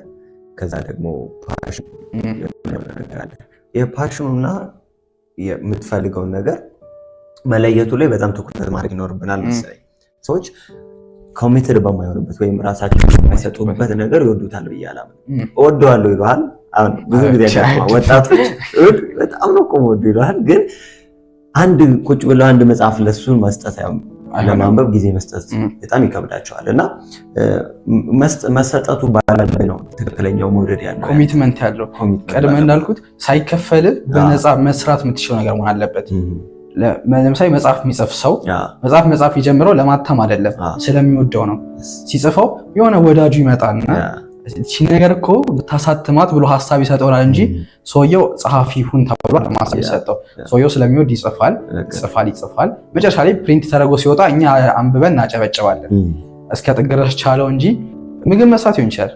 ከዛ ደግሞ ፓሽን ነገር አለ። የፓሽኑና የምትፈልገውን ነገር መለየቱ ላይ በጣም ትኩረት ማድረግ ይኖርብናል መሰለኝ። ሰዎች ኮሚትድ በማይሆኑበት ወይም ራሳቸው የማይሰጡበት ነገር ይወዱታል ብዬ አላምንም። እወደዋለሁ ይሉሃል። አሁን ብዙ ጊዜ ያጋጥማል ወጣቶች በጣም ነው ቆሞዱ ይሉሃል፣ ግን አንድ ቁጭ ብለው አንድ መጽሐፍ ለሱን መስጠት ለማንበብ ጊዜ መስጠት በጣም ይከብዳቸዋል። እና መሰጠቱ ባለበት ነው ትክክለኛው መውደድ ያለው ኮሚትመንት ያለው። ቀድመ እንዳልኩት ሳይከፈል በነፃ መስራት የምትችለው ነገር መሆን አለበት። ለምሳሌ መጽሐፍ የሚጽፍ ሰው መጽሐፍ የጀምረው ለማተም አይደለም፣ ስለሚወደው ነው። ሲጽፈው የሆነ ወዳጁ ይመጣና ነገር እኮ ብታሳትማት ብሎ ሀሳብ ይሰጠውናል እንጂ ሰውየው ጸሐፊ ሁን ተብሎ ለማሳብ ይሰጠው። ሰውየው ስለሚወድ ይጽፋል። መጨረሻ ላይ ፕሪንት ተደርጎ ሲወጣ እኛ አንብበን እናጨበጨባለን። እስከ ጥግ ድረስ ቻለው እንጂ ምግብ መስራት ይሆን ይችላል።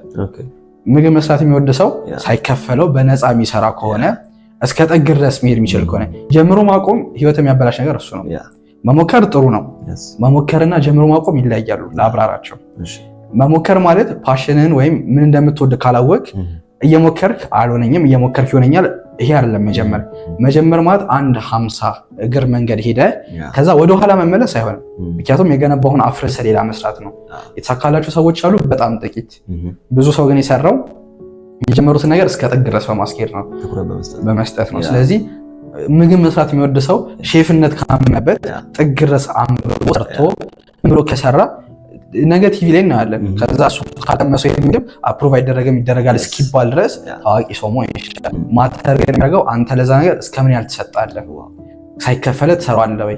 ምግብ መስራት የሚወድ ሰው ሳይከፈለው በነፃ የሚሰራ ከሆነ እስከ ጥግ ድረስ መሄድ የሚችል ከሆነ ጀምሮ ማቆም ህይወት የሚያበላሽ ነገር እሱ ነው። መሞከር ጥሩ ነው። መሞከርና ጀምሮ ማቆም ይለያያሉ። ለአብራራቸው መሞከር ማለት ፓሽንን ወይም ምን እንደምትወድ ካላወቅ እየሞከርክ አልሆነኝም እየሞከርክ ይሆነኛል ይሄ አይደለም። መጀመር ማለት አንድ 50 እግር መንገድ ሄደ ከዛ ወደ ኋላ መመለስ አይሆንም። ምክንያቱም የገነባውን አፍርሰ ሌላ መስራት ነው። የተሳካላቸው ሰዎች አሉ በጣም ጥቂት። ብዙ ሰው ግን የሰራው የጀመሩትን ነገር እስከ ጥግ ድረስ በማስኬድ ነው፣ በመስጠት ነው። ስለዚህ ምግብ መስራት የሚወድ ሰው ሼፍነት ካመነበት ጥግ ድረስ አምሮ ሰርቶ ብሎ ከሰራ ነገ ቲቪ ላይ እናያለን። ከዛ እሱ ካቀመሰው ምግብ አፕሩቭ አይደረግም ይደረጋል እስኪባል ድረስ ታዋቂ ሰው መሆን ይችላል። ማተር የሚያደርገው አንተ ለዛ ነገር እስከምን ያህል ትሰጣለህ፣ ሳይከፈለ ትሰራዋለህ ወይ?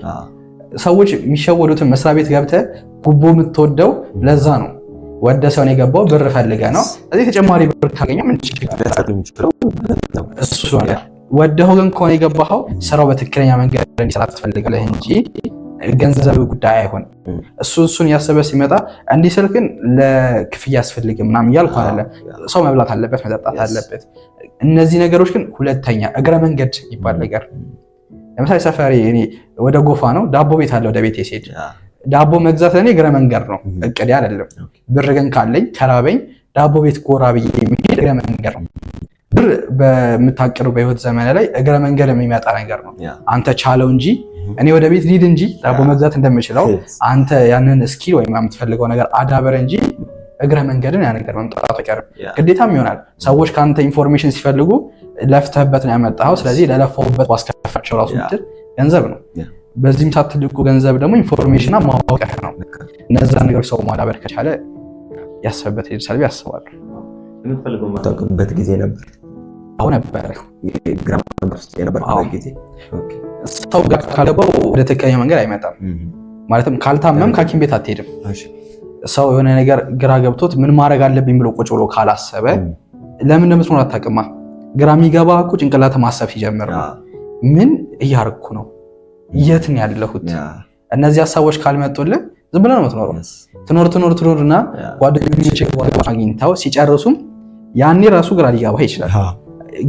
ሰዎች የሚሸወዱትን መስሪያ ቤት ገብተህ ጉቦ የምትወደው ለዛ ነው። ወደ ሰውን የገባው ብር ፈልገህ ነው። ስለዚህ ተጨማሪ ብር ካገኘ ምን ችግር አለ? እሱ ነው። ወደው ግን ከሆነ የገባኸው ስራው በትክክለኛ መንገድ እንዲሰራ ትፈልጋለህ እንጂ ገንዘብ ጉዳይ አይሆን። እሱን ያሰበ ሲመጣ እንዲህ ስልክን ለክፍያ ያስፈልግም ምናምን እያልኩ አይደለም። ሰው መብላት አለበት፣ መጠጣት አለበት። እነዚህ ነገሮች ግን ሁለተኛ እግረ መንገድ ይባል ነገር። ለምሳሌ ሰፈሪ እኔ ወደ ጎፋ ነው፣ ዳቦ ቤት አለ። ወደ ቤቴ ሲሄድ ዳቦ መግዛት ለኔ እግረ መንገድ ነው፣ እቅዴ አይደለም። ብር ግን ካለኝ ከራበኝ ዳቦ ቤት ጎራ ብዬ የሚሄድ እግረ መንገድ ነው። ብር በምታቀሩ በህይወት ዘመን ላይ እግረ መንገድ የሚመጣ ነገር ነው። አንተ ቻለው እንጂ እኔ ወደ ቤት ሊድ እንጂ ዳቦ መግዛት እንደምችለው አንተ ያንን ስኪል ወይም የምትፈልገው ነገር አዳበረ እንጂ እግረ መንገድን ያ ነገር መምጣቱ አይቀርም። ግዴታም ይሆናል። ሰዎች ከአንተ ኢንፎርሜሽን ሲፈልጉ ለፍተህበት ነው ያመጣኸው። ስለዚህ ለለፈውበት ዋስከፋቸው ራሱ ምትል ገንዘብ ነው። በዚህም ሰዓት ትልቁ ገንዘብ ደግሞ ኢንፎርሜሽንና ማወቂያ ነው። እነዛ ነገሮች ሰው ማዳበር ከቻለ ያስበበት ይደርሳል ብዬ አስባለሁ። የምትፈልገው ማታውቅበት ጊዜ ነበር? አዎ ነበር። ግራ መንገድ ውስጥ የነበረበት ጊዜ ሰው ጋር ካልገባው ወደ ትክክለኛ መንገድ አይመጣም። ማለትም ካልታመም ከሐኪም ቤት አትሄድም። ሰው የሆነ ነገር ግራ ገብቶት ምን ማድረግ አለብኝ ብሎ ቁጭ ብሎ ካላሰበ ለምን እንደምትኖር አታውቅማ። ግራ የሚገባ እኮ ጭንቅላት ማሰብ ሲጀምር ነው። ምን እያደረኩ ነው? የት ነው ያለሁት? እነዚህ ሀሳቦች ካልመጡልህ ዝም ብለህ ነው የምትኖረው። ትኖርና ጓደኞች አግኝተው ሲጨርሱም ያኔ ራሱ ግራ ሊገባ ይችላል።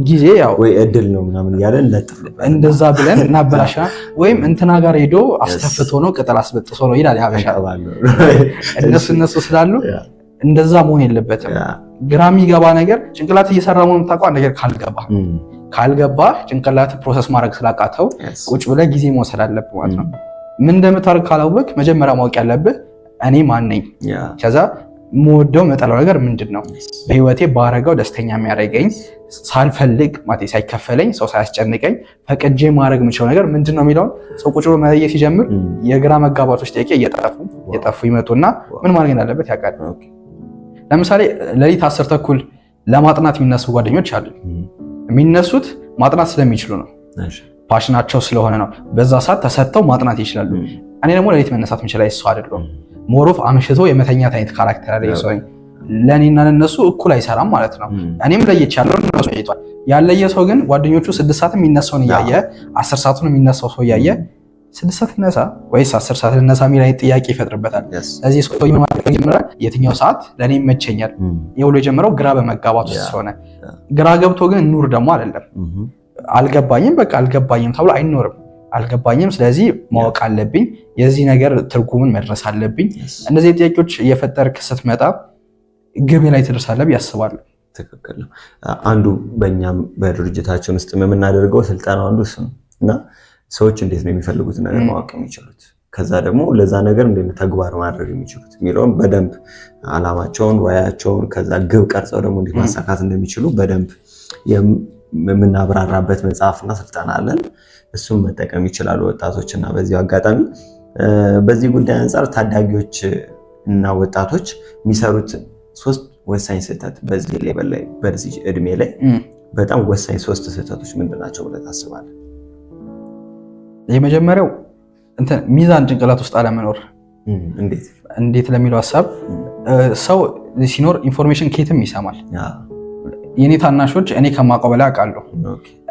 ጊዜ ያው ወይ እድል ነው ምናምን እያለን ለጥፍ እንደዛ ብለን እናበላሻ። ወይም እንትና ጋር ሄዶ አስተፍቶ ነው ቅጠል አስበጥሶ ነው ይላል ያበሻ። እነሱ ስላሉ እንደዛ መሆን የለበትም። ግራ የሚገባ ነገር ጭንቅላት እየሰራ መሆኑን የምታውቀው ነገር ካልገባ ጭንቅላት ፕሮሰስ ማድረግ ስላቃተው ቁጭ ብለህ ጊዜ መውሰድ አለብህ ማለት ነው። ምን እንደምታደርግ ካላወቅ መጀመሪያ ማወቅ ያለብህ እኔ ማን ነኝ፣ ከዛ የምወደው መጠላው ነገር ምንድን ነው፣ በህይወቴ ባረገው ደስተኛ የሚያደርገኝ ሳልፈልግ ማለት ሳይከፈለኝ ሰው ሳያስጨንቀኝ ፈቅጄ ማድረግ የምችለው ነገር ምንድን ነው የሚለውን ሰው ቁጭ ብሎ መለየት ሲጀምር የግራ መጋባቶች ጥያቄ እየጠፉ ይመጡና ምን ማድረግ እንዳለበት ያውቃል። ለምሳሌ ሌሊት 10 ተኩል ለማጥናት የሚነሱ ጓደኞች አሉ። የሚነሱት ማጥናት ስለሚችሉ ነው፣ ፓሽናቸው ስለሆነ ነው። በዛ ሰዓት ተሰጥተው ማጥናት ይችላሉ። እኔ ደግሞ ሌሊት መነሳት የምችል ሰው አይደለሁም። ሞሮፍ አምሽቶ የመተኛት አይነት ካራክተር አለ ሰው። ለእኔና ለነሱ እኩል አይሰራም ማለት ነው። እኔም ለየቻለሁ፣ እነሱ ለይቷል። ያለየ ሰው ግን ጓደኞቹ 6 ሰዓት የሚነሳውን እያየ 10 ሰዓቱን የሚነሳው ሰው እያየ 6 ሰዓት ነሳ ወይስ 10 ሰዓት ነሳ የሚል አይነት ጥያቄ ይፈጥርበታል። ስለዚህ ሰው ማድረግ ይጀምራል። የትኛው ሰዓት ለእኔ ይመቸኛል የውሎ የጀመረው ግራ በመጋባት ውስጥ ስለሆነ፣ ግራ ገብቶ ግን ኑር ደግሞ አይደለም። አልገባኝም በቃ አልገባኝም ተብሎ አይኖርም። አልገባኝም፣ ስለዚህ ማወቅ አለብኝ፣ የዚህ ነገር ትርጉምን መድረስ አለብኝ። እነዚህ ጥያቄዎች እየፈጠርክ ስትመጣ ግብ ላይ ትደርሳለህ ብዬ አስባለሁ። ትክክል ነው። አንዱ በእኛም በድርጅታችን ውስጥ የምናደርገው ስልጠና አንዱ እሱ ነው እና ሰዎች እንዴት ነው የሚፈልጉት ነገር ማወቅ የሚችሉት፣ ከዛ ደግሞ ለዛ ነገር እንዴት ተግባር ማድረግ የሚችሉት የሚለውን በደንብ አላማቸውን፣ ራዕያቸውን ከዛ ግብ ቀርጸው ደግሞ እንዴት ማሳካት እንደሚችሉ በደንብ የምናብራራበት መጽሐፍና ስልጠና አለን። እሱም መጠቀም ይችላሉ ወጣቶች። እና በዚህ አጋጣሚ በዚህ ጉዳይ አንጻር ታዳጊዎች እና ወጣቶች የሚሰሩት 3 ወሳኝ ስህተት በዚህ ሌቭል ላይ በዚህ እድሜ ላይ በጣም ወሳኝ 3 ስህተቶች ምንድን ናቸው ብለህ ታስባለህ? የመጀመሪያው ሚዛን ጭንቅላት ውስጥ አለመኖር። እንዴት ለሚለው ሀሳብ ሰው ሲኖር ኢንፎርሜሽን ከየትም ይሰማል። የኔ ታናሾች እኔ ከማውቀው በላይ አውቃለሁ።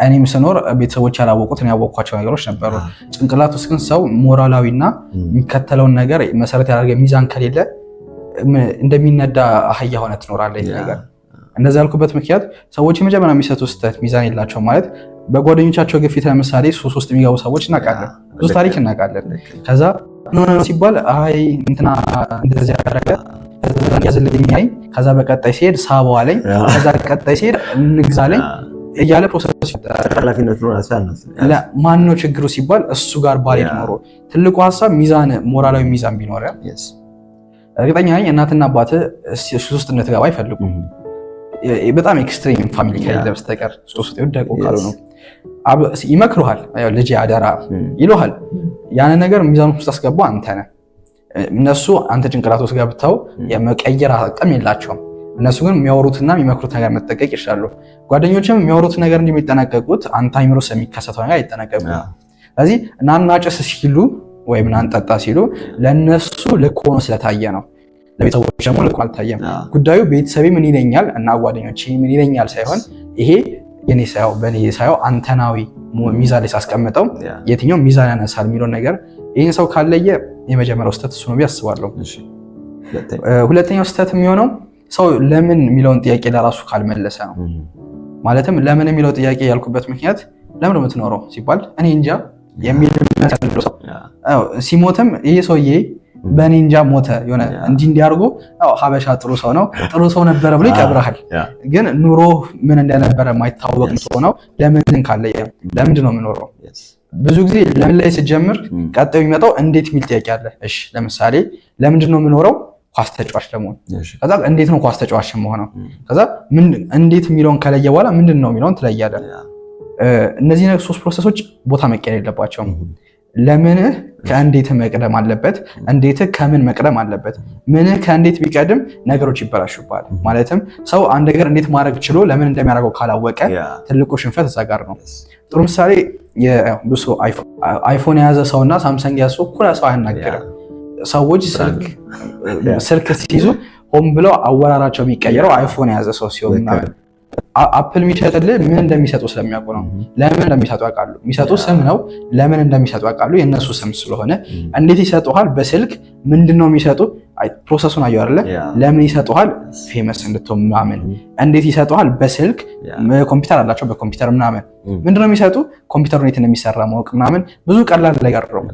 እኔም ስኖር ቤተሰቦች ያላወቁት እኔ ያወቅኳቸው ነገሮች ነበሩ። ጭንቅላት ውስጥ ግን ሰው ሞራላዊና የሚከተለውን ነገር መሰረት ያደረገ ሚዛን ከሌለ እንደሚነዳ አህያ ሆነ ትኖራለህ ነገር። እንደዚህ ያልኩበት ምክንያት ሰዎች የመጀመሪያ የሚሰጡት ስህተት ሚዛን የላቸውም ማለት በጓደኞቻቸው ግፊት ለምሳሌ ሱስ ውስጥ የሚገቡ ሰዎች እናውቃለን፣ ብዙ ታሪክ እናውቃለን። ከዛ ሲባል አይ እንትና እንደዚህ ያደረገ ያዝልኝ አይ ከዛ በቀጣይ ሲሄድ ሳበው አለኝ፣ ከዛ በቀጣይ ሲሄድ እንግዛለኝ እያለ ፕሮሰስ ኃላፊነት ነው አሳናስ ማን ነው ችግሩ ሲባል እሱ ጋር ባልሄድ ኖሮ። ትልቁ ሀሳብ ሚዛን፣ ሞራላዊ ሚዛን ቢኖር እርግጠኛ ነኝ እናትና አባት ሱስ ውስጥ እንድትገባ አይፈልጉም። በጣም ኤክስትሪም ፋሚሊ ከሌለ በስተቀር ሱስ ውስጥ ይወደቁ ካሉ ነው ይመክሩሃል። ልጅ አደራ ይሉሃል። ያን ነገር ሚዛን ውስጥ አስገቡ አንተ ነህ። እነሱ አንተ ጭንቅላት ውስጥ ገብተው የመቀየር አቅም የላቸውም። እነሱ ግን የሚያወሩትና የሚመክሩት ነገር መጠቀቅ ይችላሉ። ጓደኞችም የሚያወሩት ነገር እንደሚጠነቀቁት አንተ አይምሮ የሚከሰተው ነገር አይጠነቀቁም። ስለዚህ እናናጭስ ሲሉ ወይም እናንጠጣ ሲሉ ለነሱ ልክ ሆኖ ስለታየ ነው። ለቤተሰቦች ደግሞ ልክ አልታየም። ጉዳዩ ቤተሰቤ ምን ይለኛል እና ጓደኞቼ ምን ይለኛል ሳይሆን ይሄ የኔ ሳይው በኔ ሳይው አንተናዊ ሚዛን ላይ ሳስቀምጠው የትኛው ሚዛን ያነሳል የሚለው ነገር ይሄን ሰው ካለየ የመጀመሪያው ስህተት እሱ ነው ብዬ አስባለሁ። ሁለተኛው ስህተት የሚሆነው ሰው ለምን የሚለውን ጥያቄ ለራሱ ካልመለሰ ነው። ማለትም ለምን የሚለው ጥያቄ ያልኩበት ምክንያት ለምን ነው የምትኖረው ሲባል እኔ እንጃ የሚል ሰው ሲሞትም ይሄ ሰውዬ በእኔ እንጃ ሞተ የሆነ እንዲያርጉ ሀበሻ ጥሩ ሰው ነበረ ብሎ ይቀብራል። ግን ኑሮ ምን እንደነበረ የማይታወቅ ሰው ነው። ለምን ካለየ ለምንድን ነው የምኖረው? ብዙ ጊዜ ለምን ላይ ሲጀምር ቀጣዩ የሚመጣው እንዴት የሚል ጥያቄ አለ። እሺ ለምሳሌ ለምንድን ነው የምኖረው? ኳስ ተጫዋች ለመሆን። ከዛ እንዴት ነው ኳስ ተጫዋች የምሆነው? ከዛ እንዴት የሚለውን ከለየ በኋላ ምንድን ነው የሚለውን ትለያለህ። እነዚህ ሶስት ፕሮሰሶች ቦታ መቀየር የለባቸውም። ለምንህ ከእንዴት መቅደም አለበት፣ እንዴትህ ከምን መቅደም አለበት። ምንህ ከእንዴት ቢቀድም ነገሮች ይበላሹባል። ማለትም ሰው አንድ ነገር እንዴት ማድረግ ችሎ ለምን እንደሚያደርገው ካላወቀ ትልቁ ሽንፈት እዛ ጋር ነው። ጥሩ ምሳሌ ብዙ አይፎን የያዘ ሰውና ሳምሰንግ የያዘ ሰው እኩል ሰው አያናገርም። ሰዎች ስልክ ሲይዙ ሆን ብለው አወራራቸው የሚቀየረው አይፎን የያዘ ሰው ሲሆን አፕል የሚሸጥልህ ምን እንደሚሰጡ ስለሚያውቁ ነው። ለምን እንደሚሰጡ ያውቃሉ። የሚሰጡ ስም ነው። ለምን እንደሚሰጡ ያውቃሉ። የእነሱ ስም ስለሆነ እንዴት ይሰጡሃል? በስልክ ምንድነው የሚሰጡ? ፕሮሰሱን አየሁ አይደለ? ለምን ይሰጡሃል? ፌመስ እንድትሆን ምናምን። እንዴት ይሰጡሃል? በስልክ ኮምፒውተር አላቸው። በኮምፒውተር ምናምን ምንድነው የሚሰጡ? ኮምፒውተሩ እንዴት እንደሚሰራ ማወቅ ምናምን። ብዙ ቀላል ነገር ነው።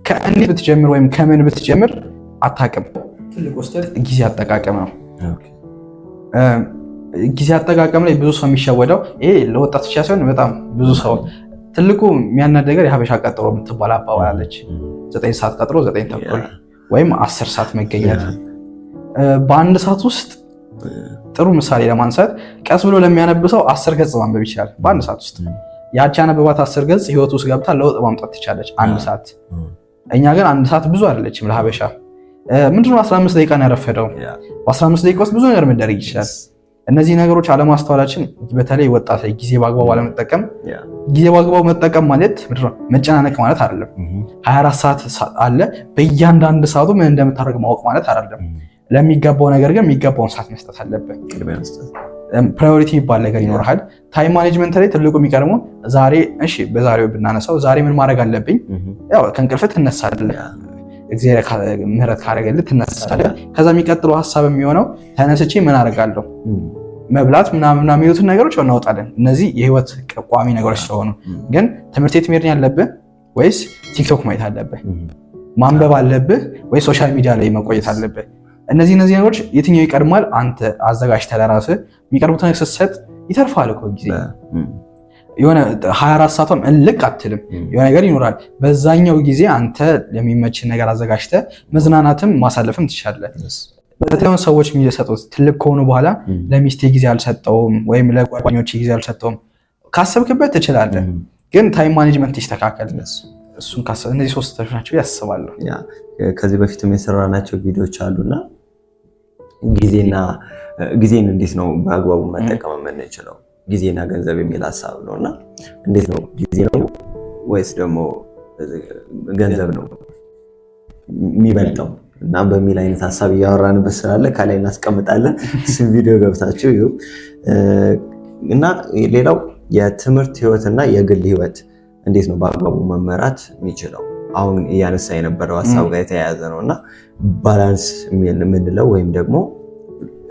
ከእንዴት ብትጀምር ወይም ከምን ብትጀምር አታውቅም። ትልቁ ስህተት ጊዜ አጠቃቀም ነው። ጊዜ አጠቃቀም ላይ ብዙ ሰው የሚሸወደው ይሄ ለወጣት ብቻ ሳይሆን በጣም ብዙ ሰው ትልቁ የሚያናድ ነገር የሀበሻ ቀጠሮ የምትባል አባባል አለች። 9 ሰዓት ቀጥሮ 9 ተኩል ወይም 10 ሰዓት መገኘት። በአንድ ሰዓት ውስጥ ጥሩ ምሳሌ ለማንሳት ቀስ ብሎ ለሚያነብሰው 10 ገጽ ማንበብ ይችላል በአንድ ሰዓት ውስጥ። ያቺ ያነበባት 10 ገጽ ህይወት ውስጥ ገብታ ለውጥ ማምጣት ትችላለች አንድ ሰዓት። እኛ ግን አንድ ሰዓት ብዙ አይደለችም ለሀበሻ። ምንድነው 15 ደቂቃ ነው ያረፈደው። በ15 ደቂቃ ውስጥ ብዙ ነገር መደረግ ይችላል። እነዚህ ነገሮች አለማስተዋላችን በተለይ ወጣት ላይ ጊዜ በአግባቡ አለመጠቀም። ጊዜ በአግባቡ መጠቀም ማለት ምንድነው? መጨናነቅ ማለት አይደለም። 24 ሰዓት አለ። በእያንዳንዱ ሰዓቱ ምን እንደምታደርግ ማወቅ ማለት አይደለም። ለሚገባው ነገር ግን የሚገባውን ሰዓት መስጠት አለበት። ፕራዮሪቲ የሚባል ነገር ይኖርሃል። ታይም ማኔጅመንት ላይ ትልቁ የሚቀድመው ዛሬ እሺ፣ በዛሬው ብናነሳው ዛሬ ምን ማድረግ አለብኝ? ያው ከእንቅልፍ ትነሳለህ። እግዚአብሔር ምህረት ካደረገልህ ትነሳለህ። ከዛ የሚቀጥለው ሀሳብ የሚሆነው ተነስቼ ምን አደርጋለሁ? መብላት ምናምን የሚሉትን ነገሮች እናወጣለን። እነዚህ የህይወት ቋሚ ነገሮች ስለሆኑ ግን ትምህርት ቤት መሄድ ያለብህ ወይስ ቲክቶክ ማየት አለብህ? ማንበብ አለብህ ወይ ሶሻል ሚዲያ ላይ መቆየት አለብህ? እነዚህ ነገሮች የትኛው ይቀድማል? አንተ አዘጋጅተህ ለራስህ የሚቀርቡት ነገር ስትሰጥ ይተርፋል እኮ ጊዜ። የሆነ 24 ሰዓቷም እልቅ አትልም። የሆነ ነገር ይኖራል። በዛኛው ጊዜ አንተ የሚመችን ነገር አዘጋጅተህ መዝናናትም ማሳለፍም ትችላለህ። በተለይ ሰዎች የሚሰጡት ትልቅ ከሆኑ በኋላ ለሚስቴ ጊዜ አልሰጠውም ወይም ለጓደኞቼ ጊዜ አልሰጠውም ካሰብክበት ትችላለህ። ግን ታይም ማኔጅመንት ይስተካከል። እሱን ካሰብ እነዚህ ሶስት ተሽ ናቸው ያስባለሁ። ከዚህ በፊትም የሰራናቸው ቪዲዮዎች አሉና ጊዜን እንዴት ነው በአግባቡ መጠቀም የምንችለው? ጊዜና ገንዘብ የሚል ሀሳብ ነውና እንዴት ነው ጊዜ ነው ወይስ ደግሞ ገንዘብ ነው የሚበልጠው? እና በሚል አይነት ሀሳብ እያወራንበት ስላለ ከላይ እናስቀምጣለን። እሱን ቪዲዮ ገብታችሁ ይሁ እና ሌላው የትምህርት ህይወትና የግል ህይወት እንዴት ነው በአግባቡ መመራት የሚችለው? አሁን እያነሳ የነበረው ሀሳብ ጋር የተያያዘ ነው እና ባላንስ የምንለው ወይም ደግሞ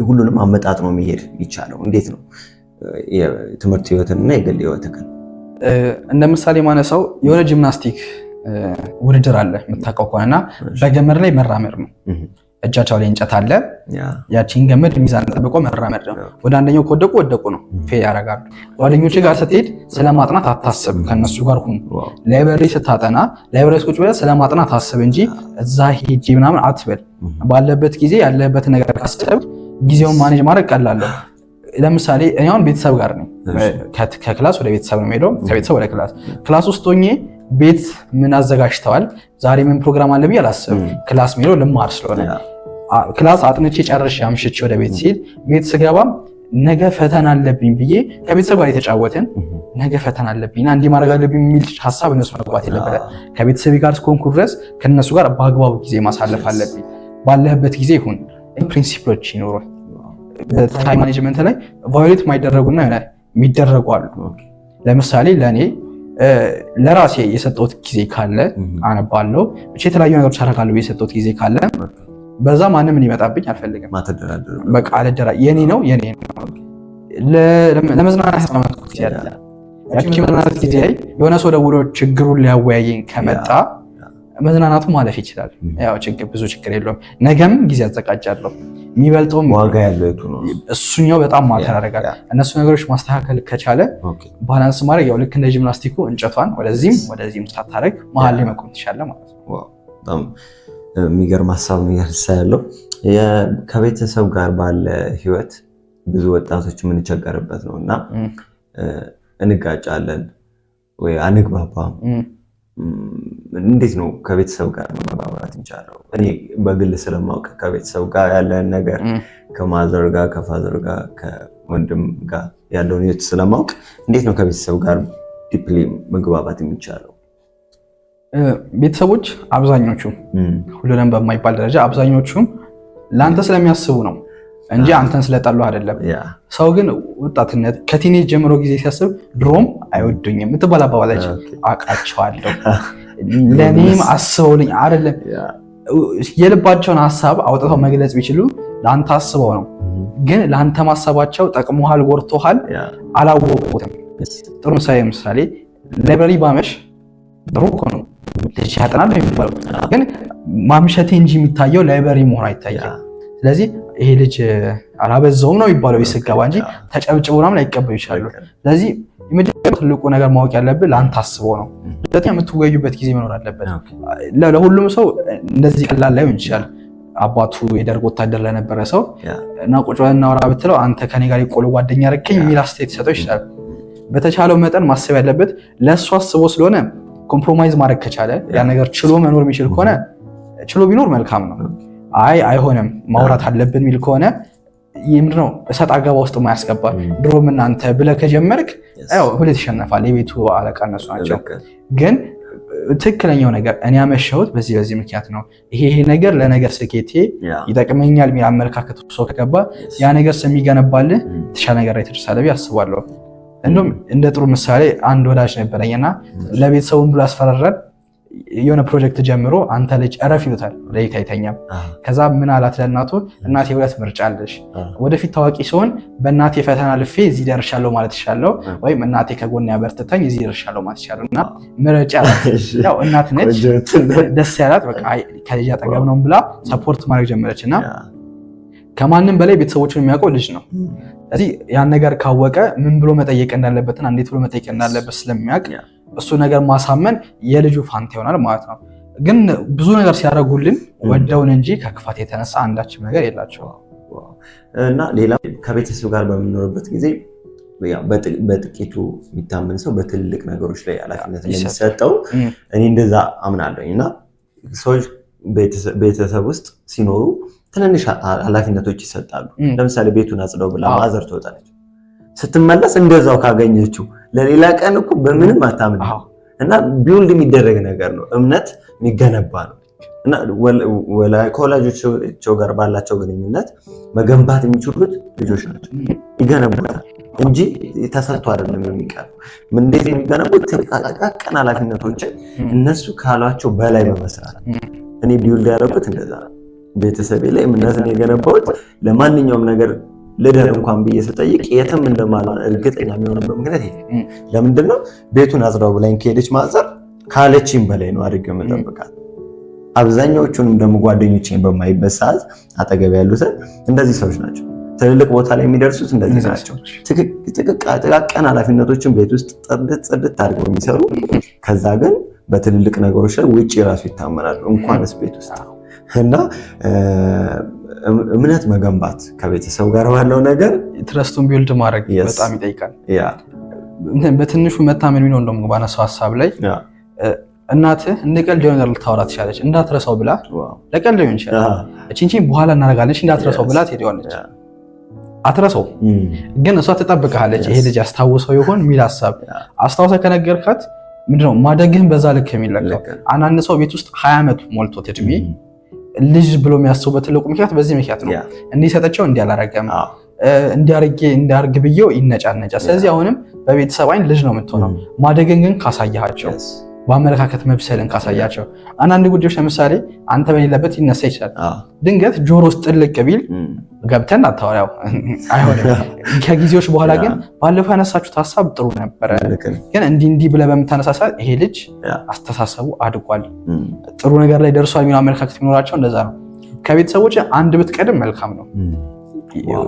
ሁሉንም አመጣጥኖ መሄድ ይቻለው እንዴት ነው? የትምህርት ህይወትና የግል ህይወትን እንደ ምሳሌ ማነሳው የሆነ ጂምናስቲክ ውድድር አለ የምታውቀው ከሆነና በገመድ ላይ መራመድ ነው። እጃቸው ላይ እንጨት አለ። ያቺን ገመድ ሚዛን ጠብቆ መራመድ ነው። ወደ አንደኛው ወደቁ ነው ፌል ያደርጋሉ። ጓደኞች ጋር ስትሄድ ስለማጥናት አታስብ፣ ከነሱ ጋር ሁን። ላይብረሪ ስታጠና ላይብረሪ ቁጭ ብለህ ስለማጥናት አስብ እንጂ እዛ ሄጄ ምናምን አትበል። ባለበት ጊዜ ያለበት ነገር ካሰብ ጊዜውን ማኔጅ ማድረግ ቀላል ነው። ለምሳሌ እኔ አሁን ቤተሰብ ጋር ነኝ። ከክላስ ወደ ቤተሰብ ነው የምሄደው፣ ከቤተሰብ ወደ ክላስ ውስጥ ሆኜ ቤት ምን አዘጋጅተዋል ዛሬ ምን ፕሮግራም አለ ብዬ አላስብም። ክላስ ሄደው ልማር ስለሆነ ክላስ አጥንቼ ጨርሼ አምሽቼ ወደ ቤት ሲል ቤት ስገባም ነገ ፈተና አለብኝ ብዬ ከቤተሰብ ጋር የተጫወትን ነገ ፈተና አለብኝና እንዲህ ማድረግ አለብኝ የሚል ሀሳብ እነሱ መግባት የለበትም። ከቤተሰብ ጋር እስከሆንኩ ድረስ ከነሱ ጋር በአግባቡ ጊዜ ማሳለፍ አለብኝ። ባለህበት ጊዜ ይሁን ፕሪንሲፕሎች ይኖሩ። ታይም ማኔጅመንት ላይ ቫዮሌት የማይደረጉና የሚደረጉ አሉ። ለምሳሌ ለእኔ ለራሴ የሰጠሁት ጊዜ ካለ አነባለሁ፣ ብቻ የተለያዩ ነገሮች አደርጋለሁ። የሰጠሁት ጊዜ ካለ በዛ ማንም ሊመጣብኝ አልፈልግም። በቃ የኔ ነው። ለመዝናናት ያስቀመጥኩት ጊዜ አለ። ያቺ መዝናናት ጊዜ የሆነ ሰው ደውሎ ችግሩን ሊያወያየኝ ከመጣ መዝናናቱ ማለፍ ይችላል። ያው ብዙ ችግር የለውም። ነገም ጊዜ አዘጋጃለሁ። የሚበልጠውም ዋጋ ያለው የቱ ነው? እሱኛው በጣም ማተር ያደርጋል። እነሱ ነገሮች ማስተካከል ከቻለ ባላንስ ማድረግ ያው ልክ እንደ ጂምናስቲኩ እንጨቷን ወደዚህም ሳታደርግ መሀል ላይ መቆም ትችላለህ ማለት ነው። በጣም የሚገርም ሀሳብ ያለው ከቤተሰብ ጋር ባለ ህይወት ብዙ ወጣቶች የምንቸገርበት ነው እና እንጋጫለን ወይ አንግባባም። እንዴት ነው ከቤተሰብ ጋር መግባባት እንችላለን? እኔ በግል ስለማውቅ ከቤተሰብ ጋር ያለን ነገር ከማዘር ጋር ከፋዘር ጋር ከወንድም ጋር ያለውን ህይወት ስለማውቅ እንዴት ነው ከቤተሰብ ጋር ዲፕሊ መግባባት የሚቻለው? ቤተሰቦች አብዛኞቹ ሁሉንም በማይባል ደረጃ አብዛኞቹም ለአንተ ስለሚያስቡ ነው እንጂ አንተን ስለጠሉ አይደለም። ሰው ግን ወጣትነት ከቲኔጅ ጀምሮ ጊዜ ሲያስብ ድሮም አይወዱኝም የምትባል አባባላች አውቃቸዋለሁ። ለእኔም አስበውልኝ አይደለም። የልባቸውን ሀሳብ አውጥተው መግለጽ ቢችሉ ለአንተ አስበው ነው። ግን ለአንተ ማሰባቸው ጠቅሞሃል፣ ጎርቶሃል፣ አላወቁትም። ጥሩ ምሳሌ ላይብረሪ ባመሽ ጥሩ እኮ ነው፣ ልጅ ያጠናል የሚባለው ግን ማምሸቴ እንጂ የሚታየው ላይብረሪ መሆን አይታየም። ስለዚህ ይሄ ልጅ አላበዛውም ነው የሚባለው ይስገባ እንጂ ተጨብጭቦ ምናምን አይቀበሉ ይችላሉ። ስለዚህ የመጀመሪያው ትልቁ ነገር ማወቅ ያለብህ ለአንተ አስበው ነው። ሁለተኛ የምትወያዩበት ጊዜ መኖር አለበት። ለሁሉም ሰው እንደዚህ ቀላል ላይሆን ይችላል። አባቱ የደርግ ወታደር ለነበረ ሰው እና ቁጭ ብለን እናወራ ብትለው አንተ ከኔ ጋር የቆሎ ጓደኛ አደረከኝ የሚል አስተያየት ሊሰጠው ይችላል። በተቻለው መጠን ማሰብ ያለበት ለእሱ አስቦ ስለሆነ ኮምፕሮማይዝ ማድረግ ከቻለ ያ ነገር ችሎ መኖር የሚችል ከሆነ ችሎ ቢኖር መልካም ነው። አይሆንም ማውራት አለብን የሚል ከሆነ ምንድነው እሰጥ አገባ ውስጥ ማያስገባ ድሮም እናንተ ብለህ ከጀመርክ ሁሌት ይሸነፋል። የቤቱ አለቃ እነሱ ናቸው። ግን ትክክለኛው ነገር እኔ ያመሸሁት በዚህ ምክንያት ነው፣ ይሄ ነገር ለነገር ስኬቴ ይጠቅመኛል የሚል አመለካከት ሰው ከገባ ያ ነገር ስለሚገነባልህ የተሻለ ነገር ላይ ትደርሳለህ ብዬ አስባለሁ። እንደውም እንደ ጥሩ ምሳሌ አንድ ወዳጅ ነበረኝና ለቤተሰቡን ብሎ ያስፈራራል። የሆነ ፕሮጀክት ጀምሮ አንተ ልጅ እረፍ ይሉታል፣ ለይት አይተኛም። ከዛ ምን አላት ለእናቱ፣ እናቴ ሁለት ምርጫ አለሽ፣ ወደፊት ታዋቂ ሲሆን በእናቴ ፈተና ልፌ እዚህ ደርሻለሁ ማለት ይሻለው፣ ወይም እናቴ ከጎን ያበርትታኝ እዚህ ደርሻለሁ ማለት ይሻለው እና ምረጫ አላት። ያው እናት ነች፣ ደስ ያላት በቃ ከልጅ አጠገብ ነው ብላ ሰፖርት ማድረግ ጀመረች። እና ከማንም በላይ ቤተሰቦችን የሚያውቀው ልጅ ነው። ስለዚህ ያን ነገር ካወቀ ምን ብሎ መጠየቅ እንዳለበትና እንዴት ብሎ መጠየቅ እንዳለበት ስለሚያውቅ እሱ ነገር ማሳመን የልጁ ፋንታ ይሆናል ማለት ነው። ግን ብዙ ነገር ሲያደርጉልን ወደውን እንጂ ከክፋት የተነሳ አንዳችም ነገር የላቸው። እና ሌላ ከቤተሰብ ጋር በምንኖርበት ጊዜ በጥቂቱ የሚታመን ሰው በትልልቅ ነገሮች ላይ ኃላፊነት የሚሰጠው እኔ እንደዛ አምናለሁ። እና ሰዎች ቤተሰብ ውስጥ ሲኖሩ ትንንሽ ኃላፊነቶች ይሰጣሉ። ለምሳሌ ቤቱን አጽደው ብላ ማዘር ትወጣለች። ስትመለስ እንደዛው ካገኘችው ለሌላ ቀን እኮ በምንም አታምን እና ቢውልድ የሚደረግ ነገር ነው። እምነት የሚገነባ ነው እና ከወላጆቻቸው ጋር ባላቸው ግንኙነት መገንባት የሚችሉት ልጆች ናቸው። ይገነቡታል እንጂ ተሰጥቶ አይደለም የሚቀር። እንዴት የሚገነቡት? ጥቃቅን ኃላፊነቶችን እነሱ ካሏቸው በላይ በመስራት እኔ ቢውልድ ያደረጉት እንደዛ ነው። ቤተሰቤ ላይ እምነትን የገነባሁት ለማንኛውም ነገር ልደር እንኳን ብዬ ስጠይቅ የትም እንደማልሆን እርግጠኛ የሚሆንበት ምክንያት ይሄ ለምንድን ነው? ቤቱን አጽዳው ብላኝ ከሄደች ማዘር ካለችኝ በላይ ነው አድርጌ የምጠብቃት። አብዛኛዎቹንም ደግሞ ጓደኞቼን በማይበት ሰዓት አጠገብ ያሉትን እንደዚህ ሰዎች ናቸው። ትልልቅ ቦታ ላይ የሚደርሱት እንደዚህ ናቸው። ጥቃቅን ኃላፊነቶችን ቤት ውስጥ ጽድት አድርገው የሚሰሩ ከዛ ግን በትልልቅ ነገሮች ላይ ውጭ ራሱ ይታመናሉ እንኳንስ ቤት ውስጥ እና እምነት መገንባት ከቤተሰብ ጋር ባለው ነገር ትረስቱን ቢልድ ማድረግ በጣም ይጠይቃል። በትንሹ መታመን የሚለው እንደውም ባነሳው ሀሳብ ላይ እናትህ እንደ ቀልድ የሆነ ነገር ልታወራ ትችላለች። እንዳትረሳው ብላ ለቀልድ ሊሆን ይችላል እቺን በኋላ እናደርጋለች እንዳትረሳው ብላ ትሄዳለች። አትረሳው ግን እሷ ትጠብቅሃለች። ይሄ ልጅ አስታውሰው ይሆን የሚል ሀሳብ አስታውሰህ ከነገርካት ምንድነው ማደግህን በዛ ልክ የሚለካው። አንዳንድ ሰው ቤት ውስጥ 20 ዓመት ሞልቶት እድሜ ልጅ ብሎ የሚያስቡበት ትልቁ ምክንያት በዚህ ምክንያት ነው። እንዲሰጠቸው እንዲያላረገም እንዲያርግ ብዬው ይነጫነጫ። ስለዚህ አሁንም በቤተሰብ አይን ልጅ ነው የምትሆነው። ማደግን ግን ካሳያቸው፣ በአመለካከት መብሰልን ካሳያቸው። አንዳንድ ጉዳዮች ለምሳሌ አንተ በሌለበት ይነሳ ይችላል። ድንገት ጆሮ ውስጥ ጥልቅ ቢል ገብተን አታወራው አይሆንም። ከጊዜዎች በኋላ ግን ባለፈው ያነሳችሁት ሀሳብ ጥሩ ነበረ፣ ግን እንዲህ ብለህ በምታነሳሳ ይሄ ልጅ አስተሳሰቡ አድጓል፣ ጥሩ ነገር ላይ ደርሷል የሚለው አመለካከት የሚኖራቸው እንደዛ ነው። ከቤተሰቦች አንድ ብትቀድም መልካም ነው።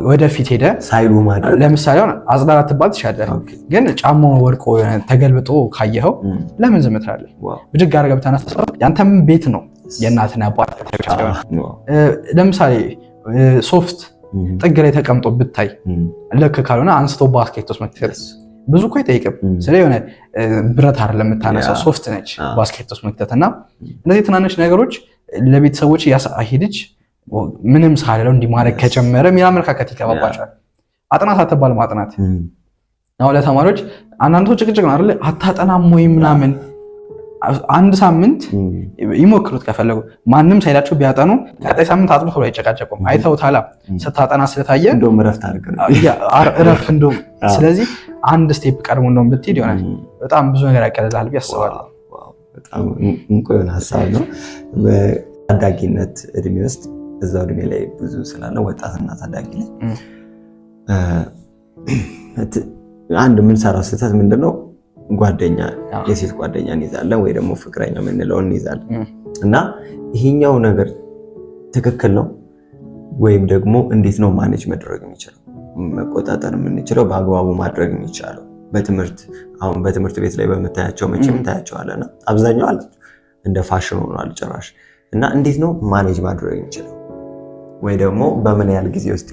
ወደፊት ሄደ ሳይሉ ማለት ለምሳሌ አጽዳራ ትባል ትችላለህ፣ ግን ጫማው ወድቆ ተገልብጦ ካየኸው ለምን ዝም ትላለህ? ብድግ አድርገህ ብታነሳሳ ያንተም ቤት ነው የእናትና አባት። ለምሳሌ ሶፍት ጥግ ላይ ተቀምጦ ብታይ ልክ ካልሆነ አንስቶ ባስኬት ውስጥ መክተት ብዙ እኮ አይጠይቅም። ስለዚህ የሆነ ብረት አይደለም የምታነሳው ሶፍት ነች ባስኬት ውስጥ መክተት እና እነዚህ ትናንሽ ነገሮች ለቤተሰቦች ያሳሂድች ምንም ሳይለው እንዲማረግ ከጀመረ ምን አመለካከት ይገባባቸዋል። አጥናት አትባል ማጥናት ነው ለተማሪዎች አንዳንዶች ጭቅጭቅ ነው አይደል? አታጠናም ወይ ምናምን አንድ ሳምንት ይሞክሩት ከፈለጉ ማንም ሳይላቸው ቢያጠኑ ቀጣይ ሳምንት አጥኑ ብለው አይጨቃጨቁም። አይተውታላ ስታጠና ስለታየ እንደውም ረፍት አድርገን ረፍ እንደውም ስለዚህ አንድ ስቴፕ ቀድሞ እንደውም ብትሄድ ይሆናል በጣም ብዙ ነገር ያቀልላል ብዬ አስባለሁ። በጣም እንቁ የሆነ ሀሳብ ነው። በታዳጊነት እድሜ ውስጥ እዛው እድሜ ላይ ብዙ ስላለ ወጣትና ታዳጊ ላይ አንድ የምንሰራው ስህተት ምንድነው? ጓደኛ የሴት ጓደኛ እንይዛለን ወይ ደግሞ ፍቅረኛ የምንለው እንይዛለን እና ይሄኛው ነገር ትክክል ነው ወይም ደግሞ እንዴት ነው ማኔጅ መድረግ የሚችለው መቆጣጠር የምንችለው በአግባቡ ማድረግ የሚቻለው? በትምህርት ቤት ላይ በምታያቸው መቼም ታያቸዋለና አብዛኛው አለ እንደ ፋሽን ሆኗል ጭራሽ። እና እንዴት ነው ማኔጅ ማድረግ የሚችለው ወይ ደግሞ በምን ያህል ጊዜ ውስጥ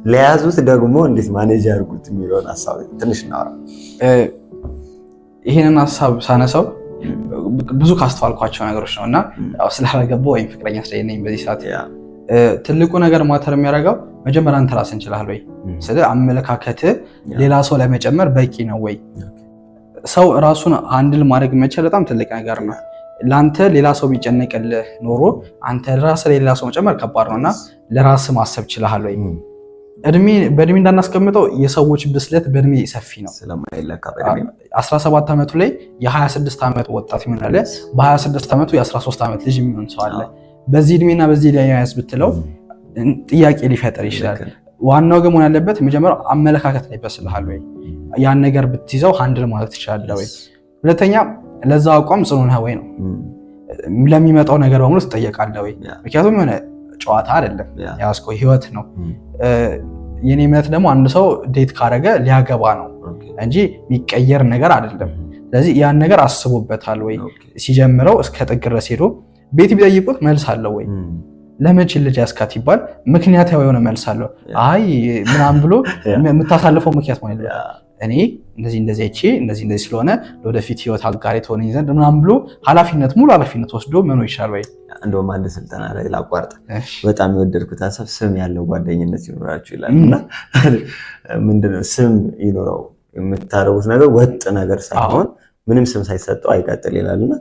ለያዙት ደግሞ እንዴት ማኔጅ ያድርጉት የሚለውን ሀሳብ ትንሽ እናወራ። ይሄንን ሀሳብ ሳነሳው ብዙ ካስተዋልኳቸው ነገሮች ነው እና ስላላገባሁ ወይም ፍቅረኛ ስለሌለኝ በዚህ ሰዓት ትልቁ ነገር ማተር የሚያደርገው መጀመሪያ አንተ ራስህን ችለሃል ወይ? ስለ አመለካከት ሌላ ሰው ለመጨመር በቂ ነው ወይ? ሰው ራሱን አንድል ማድረግ መቻል በጣም ትልቅ ነገር ነው። ለአንተ ሌላ ሰው ቢጨነቅልህ ኖሮ አንተ ራስህ ሌላ ሰው መጨመር ከባድ ነውና ለራስህ ማሰብ ችለሃል ወይ? በእድሜ እንዳናስቀምጠው የሰዎች ብስለት በእድሜ ሰፊ ነው ስለማይለካ 17 ዓመቱ ላይ የ26 ዓመት ወጣት ይሆናል፣ በ26 ዓመቱ የ13 ዓመት ልጅ የሚሆን ሰው አለ። በዚህ እድሜና በዚህ ላይ ያያዝ ብትለው ጥያቄ ሊፈጠር ይችላል። ዋናው ግን መሆን ያለበት መጀመሪያው አመለካከት ላይ በስልሃል ወይ? ያን ነገር ብትይዘው ሃንድል ማለት ትችላለህ ወይ? ሁለተኛ ለዛ አቋም ጽኑ ነህ ወይ ነው። ለሚመጣው ነገር በሙሉ ትጠየቃለህ ወይ? ምክንያቱም የሆነ ጨዋታ አይደለም ያስቆይ ህይወት ነው። የኔ እምነት ደግሞ አንድ ሰው ዴት ካረገ ሊያገባ ነው እንጂ የሚቀየር ነገር አይደለም። ስለዚህ ያን ነገር አስቦበታል ወይ? ሲጀምረው እስከ ጥግ ድረስ ሄዶ ቤት ቢጠይቁት መልስ አለው ወይ? ለመቼ ልጅ ያስካት ይባል ምክንያታዊ የሆነ መልስ አለው። አይ ምናምን ብሎ የምታሳልፈው ምክንያት ማለት ነው። እኔ እንደዚህ ስለሆነ ለወደፊት ህይወት አጋሪ ትሆነኝ ዘንድ ምናምን ብሎ ሙሉ ኃላፊነት ወስዶ መኖር ይችላል ወይ? እንደውም አንድ ስልጠና ላይ ላቋርጥ በጣም የወደድኩት ሀሳብ ስም ያለው ጓደኝነት ይኖራችሁ ይላል። እና ምንድነው ስም ይኖረው የምታረጉት ነገር ወጥ ነገር ሳይሆን ምንም ስም ሳይሰጠው አይቀጥል ይላልና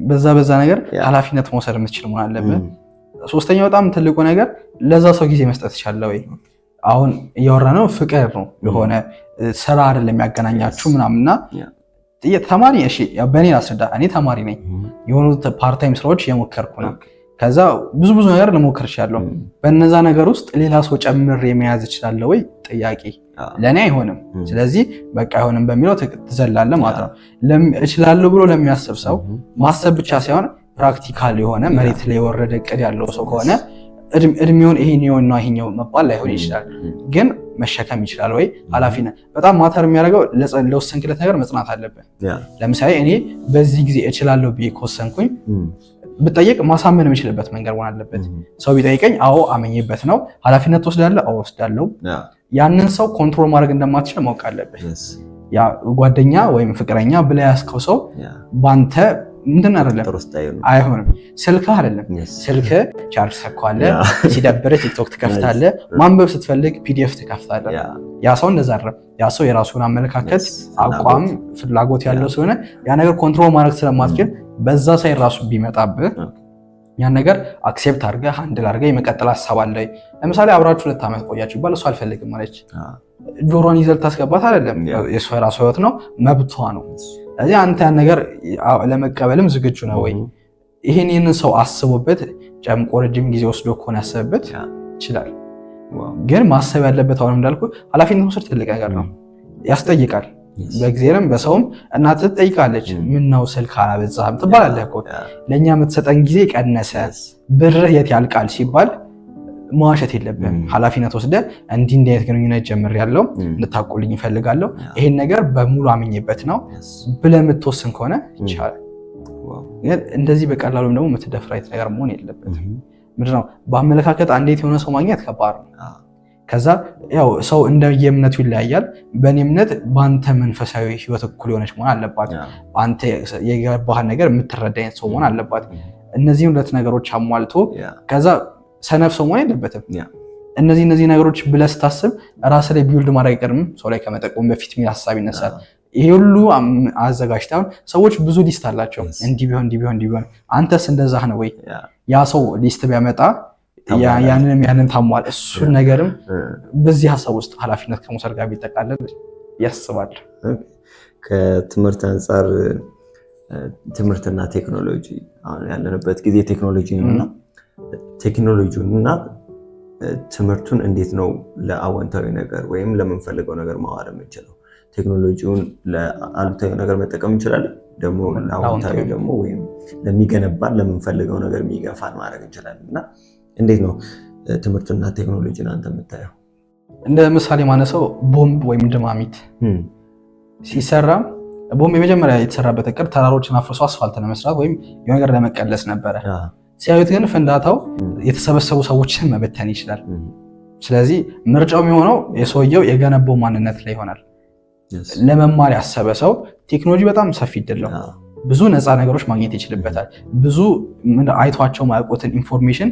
በዛ ነገር ኃላፊነት መውሰድ የምትችል መሆን አለበት። ሶስተኛው በጣም ትልቁ ነገር ለዛ ሰው ጊዜ መስጠት ይቻላል ወይ? አሁን እያወራነው ፍቅር ነው የሆነ ስራ አይደለም የሚያገናኛችሁ ምናምንና ተማሪ እሺ በእኔ ላስረዳ። እኔ ተማሪ ነኝ። የሆኑ ፓርታይም ስራዎች እየሞከርኩ ነው። ከዛ ብዙ ነገር ልሞክር እችላለሁ። በእነዛ ነገር ውስጥ ሌላ ሰው ጨምር የመያዝ እችላለሁ ወይ? ጥያቄ ለእኔ አይሆንም። ስለዚህ በቃ አይሆንም በሚለው ትዘላለህ ማለት ነው። እችላለሁ ብሎ ለሚያስብ ሰው ማሰብ ብቻ ሳይሆን ፕራክቲካል የሆነ መሬት ላይ የወረደ እቅድ ያለው ሰው ከሆነ እድሜውን ይሄኛውና ይሄኛው መባል ላይሆን ይችላል፣ ግን መሸከም ይችላል ወይ? ኃላፊነት በጣም ማተር የሚያደርገው ለወሰንክለት ነገር መጽናት አለብን። ለምሳሌ እኔ በዚህ ጊዜ እችላለሁ ብዬ ከወሰንኩኝ ብጠይቅ ማሳመን የምችልበት መንገድ መሆን አለበት። ሰው ቢጠይቀኝ አዎ አመኝበት ነው። ኃላፊነት ትወስዳለህ? አዎ ወስዳለሁ። ያንን ሰው ኮንትሮል ማድረግ እንደማትችል ማወቅ አለብህ። ያ ጓደኛ ወይም ፍቅረኛ ብለህ ያዝከው ሰው ባንተ ምንድን አይደለም አይሆንም። ስልክ አይደለም ስልክ ቻርጅ ሰኳለህ፣ ሲደብርህ ቲክቶክ ትከፍታለህ፣ ማንበብ ስትፈልግ ፒዲኤፍ ትከፍታለህ። ያ ሰው እንደዛ አይደለም። ያ ሰው የራሱን አመለካከት፣ አቋም፣ ፍላጎት ያለው ስለሆነ ያ ነገር ኮንትሮል ማድረግ ስለማትችል በዛ ሳይድ ራሱ ቢመጣብህ ያን ነገር አክሴፕት አድርገህ ሃንድል አድርገህ የመቀጠል ሀሳብ አለ። ለምሳሌ አብራችሁ 2 ዓመት ቆያችሁ ይባል እሱ አልፈልግም ማለች ጆሮን ይዘህ ልታስገባት አይደለም። የእሷ የራሷ ህይወት ነው፣ መብቷ ነው። ስለዚህ አንተ ያን ነገር ለመቀበልም ዝግጁ ነው ወይ? ይሄንን ሰው አስቦበት ጨምቆ ረጅም ጊዜ ወስዶ ከሆነ ያሰበበት ይችላል። ግን ማሰብ ያለበት አሁን እንዳልኩ ኃላፊነት መውሰድ ትልቅ ነገር ነው፣ ያስጠይቃል። በእግዚአብሔርም በሰውም እናትህ ትጠይቃለች፣ ምን ነው ስልክ አላበዛህም ትባላለህ እኮ። ለእኛ የምትሰጠን ጊዜ ቀነሰ፣ ብርህ የት ያልቃል ሲባል መዋሸት የለብህም። ኃላፊነት ወስደህ እንዲህ አይነት ግንኙነት ጀምሬያለሁ እንድታውቁልኝ እፈልጋለሁ፣ ይሄን ነገር በሙሉ አምኜበት ነው ብለህ የምትወስን ከሆነ ይቻላል። እንደዚህ በቀላሉ ደግሞ የምትደፍር አይነት ነገር መሆን የለበትም። ምንድን ነው በአመለካከት አንዴት የሆነ ሰው ማግኘት ከባድ ነው። ከዛ ያው ሰው እንደየእምነቱ ይለያያል። በእኔ እምነት በአንተ መንፈሳዊ ህይወት እኩል የሆነች መሆን አለባት። አንተ የገባህን ነገር የምትረዳ አይነት ሰው መሆን አለባት። እነዚህ ሁለት ነገሮች አሟልቶ ከዛ ሰነፍ ሰው መሆን የለበትም። እነዚህ ነገሮች ብለህ ስታስብ ራስ ላይ ቢውልድ ማድረግ አይቀርም። ሰው ላይ ከመጠቆም በፊት የሚል ሀሳብ ይነሳል። ይሄ ሁሉ አዘጋጅተው ሰዎች ብዙ ሊስት አላቸው። እንዲህ ቢሆን አንተስ እንደዛ ነው ወይ? ያ ሰው ሊስት ቢያመጣ ያንን ታሟል። እሱን ነገርም በዚህ ሀሳብ ውስጥ ኃላፊነት ከመውሰድ ጋር ቢጠቃለል ያስባል። ከትምህርት አንጻር ትምህርትና ቴክኖሎጂ አሁን ያለንበት ጊዜ ቴክኖሎጂ ነውና ቴክኖሎጂውንና ትምህርቱን እንዴት ነው ለአወንታዊ ነገር ወይም ለምንፈልገው ነገር ማዋል የምንችለው? ቴክኖሎጂውን ለአሉታዊ ነገር መጠቀም እንችላለን፣ ደግሞ ለአወንታዊ ደግሞ ወይም ለሚገነባን ለምንፈልገው ነገር የሚገፋን ማድረግ እንችላለን። እና እንዴት ነው ትምህርትና ቴክኖሎጂን አንተ የምታየው? እንደ ምሳሌ ማነሳው ቦምብ ወይም ድማሚት ሲሰራ ቦምብ የመጀመሪያ የተሰራበት እቅድ ተራሮችን አፍርሶ አስፋልት ለመስራት ወይም የሆነ ነገር ለመቀለስ ነበረ። ሲያዩት ግን ፍንዳታው የተሰበሰቡ ሰዎችን መበተን ይችላል። ስለዚህ ምርጫው የሚሆነው የሰውየው የገነባው ማንነት ላይ ይሆናል። ለመማር ያሰበ ሰው ቴክኖሎጂ በጣም ሰፊ እድል ነው። ብዙ ነፃ ነገሮች ማግኘት ይችልበታል። ብዙ አይቷቸው ማያውቁትን ኢንፎርሜሽን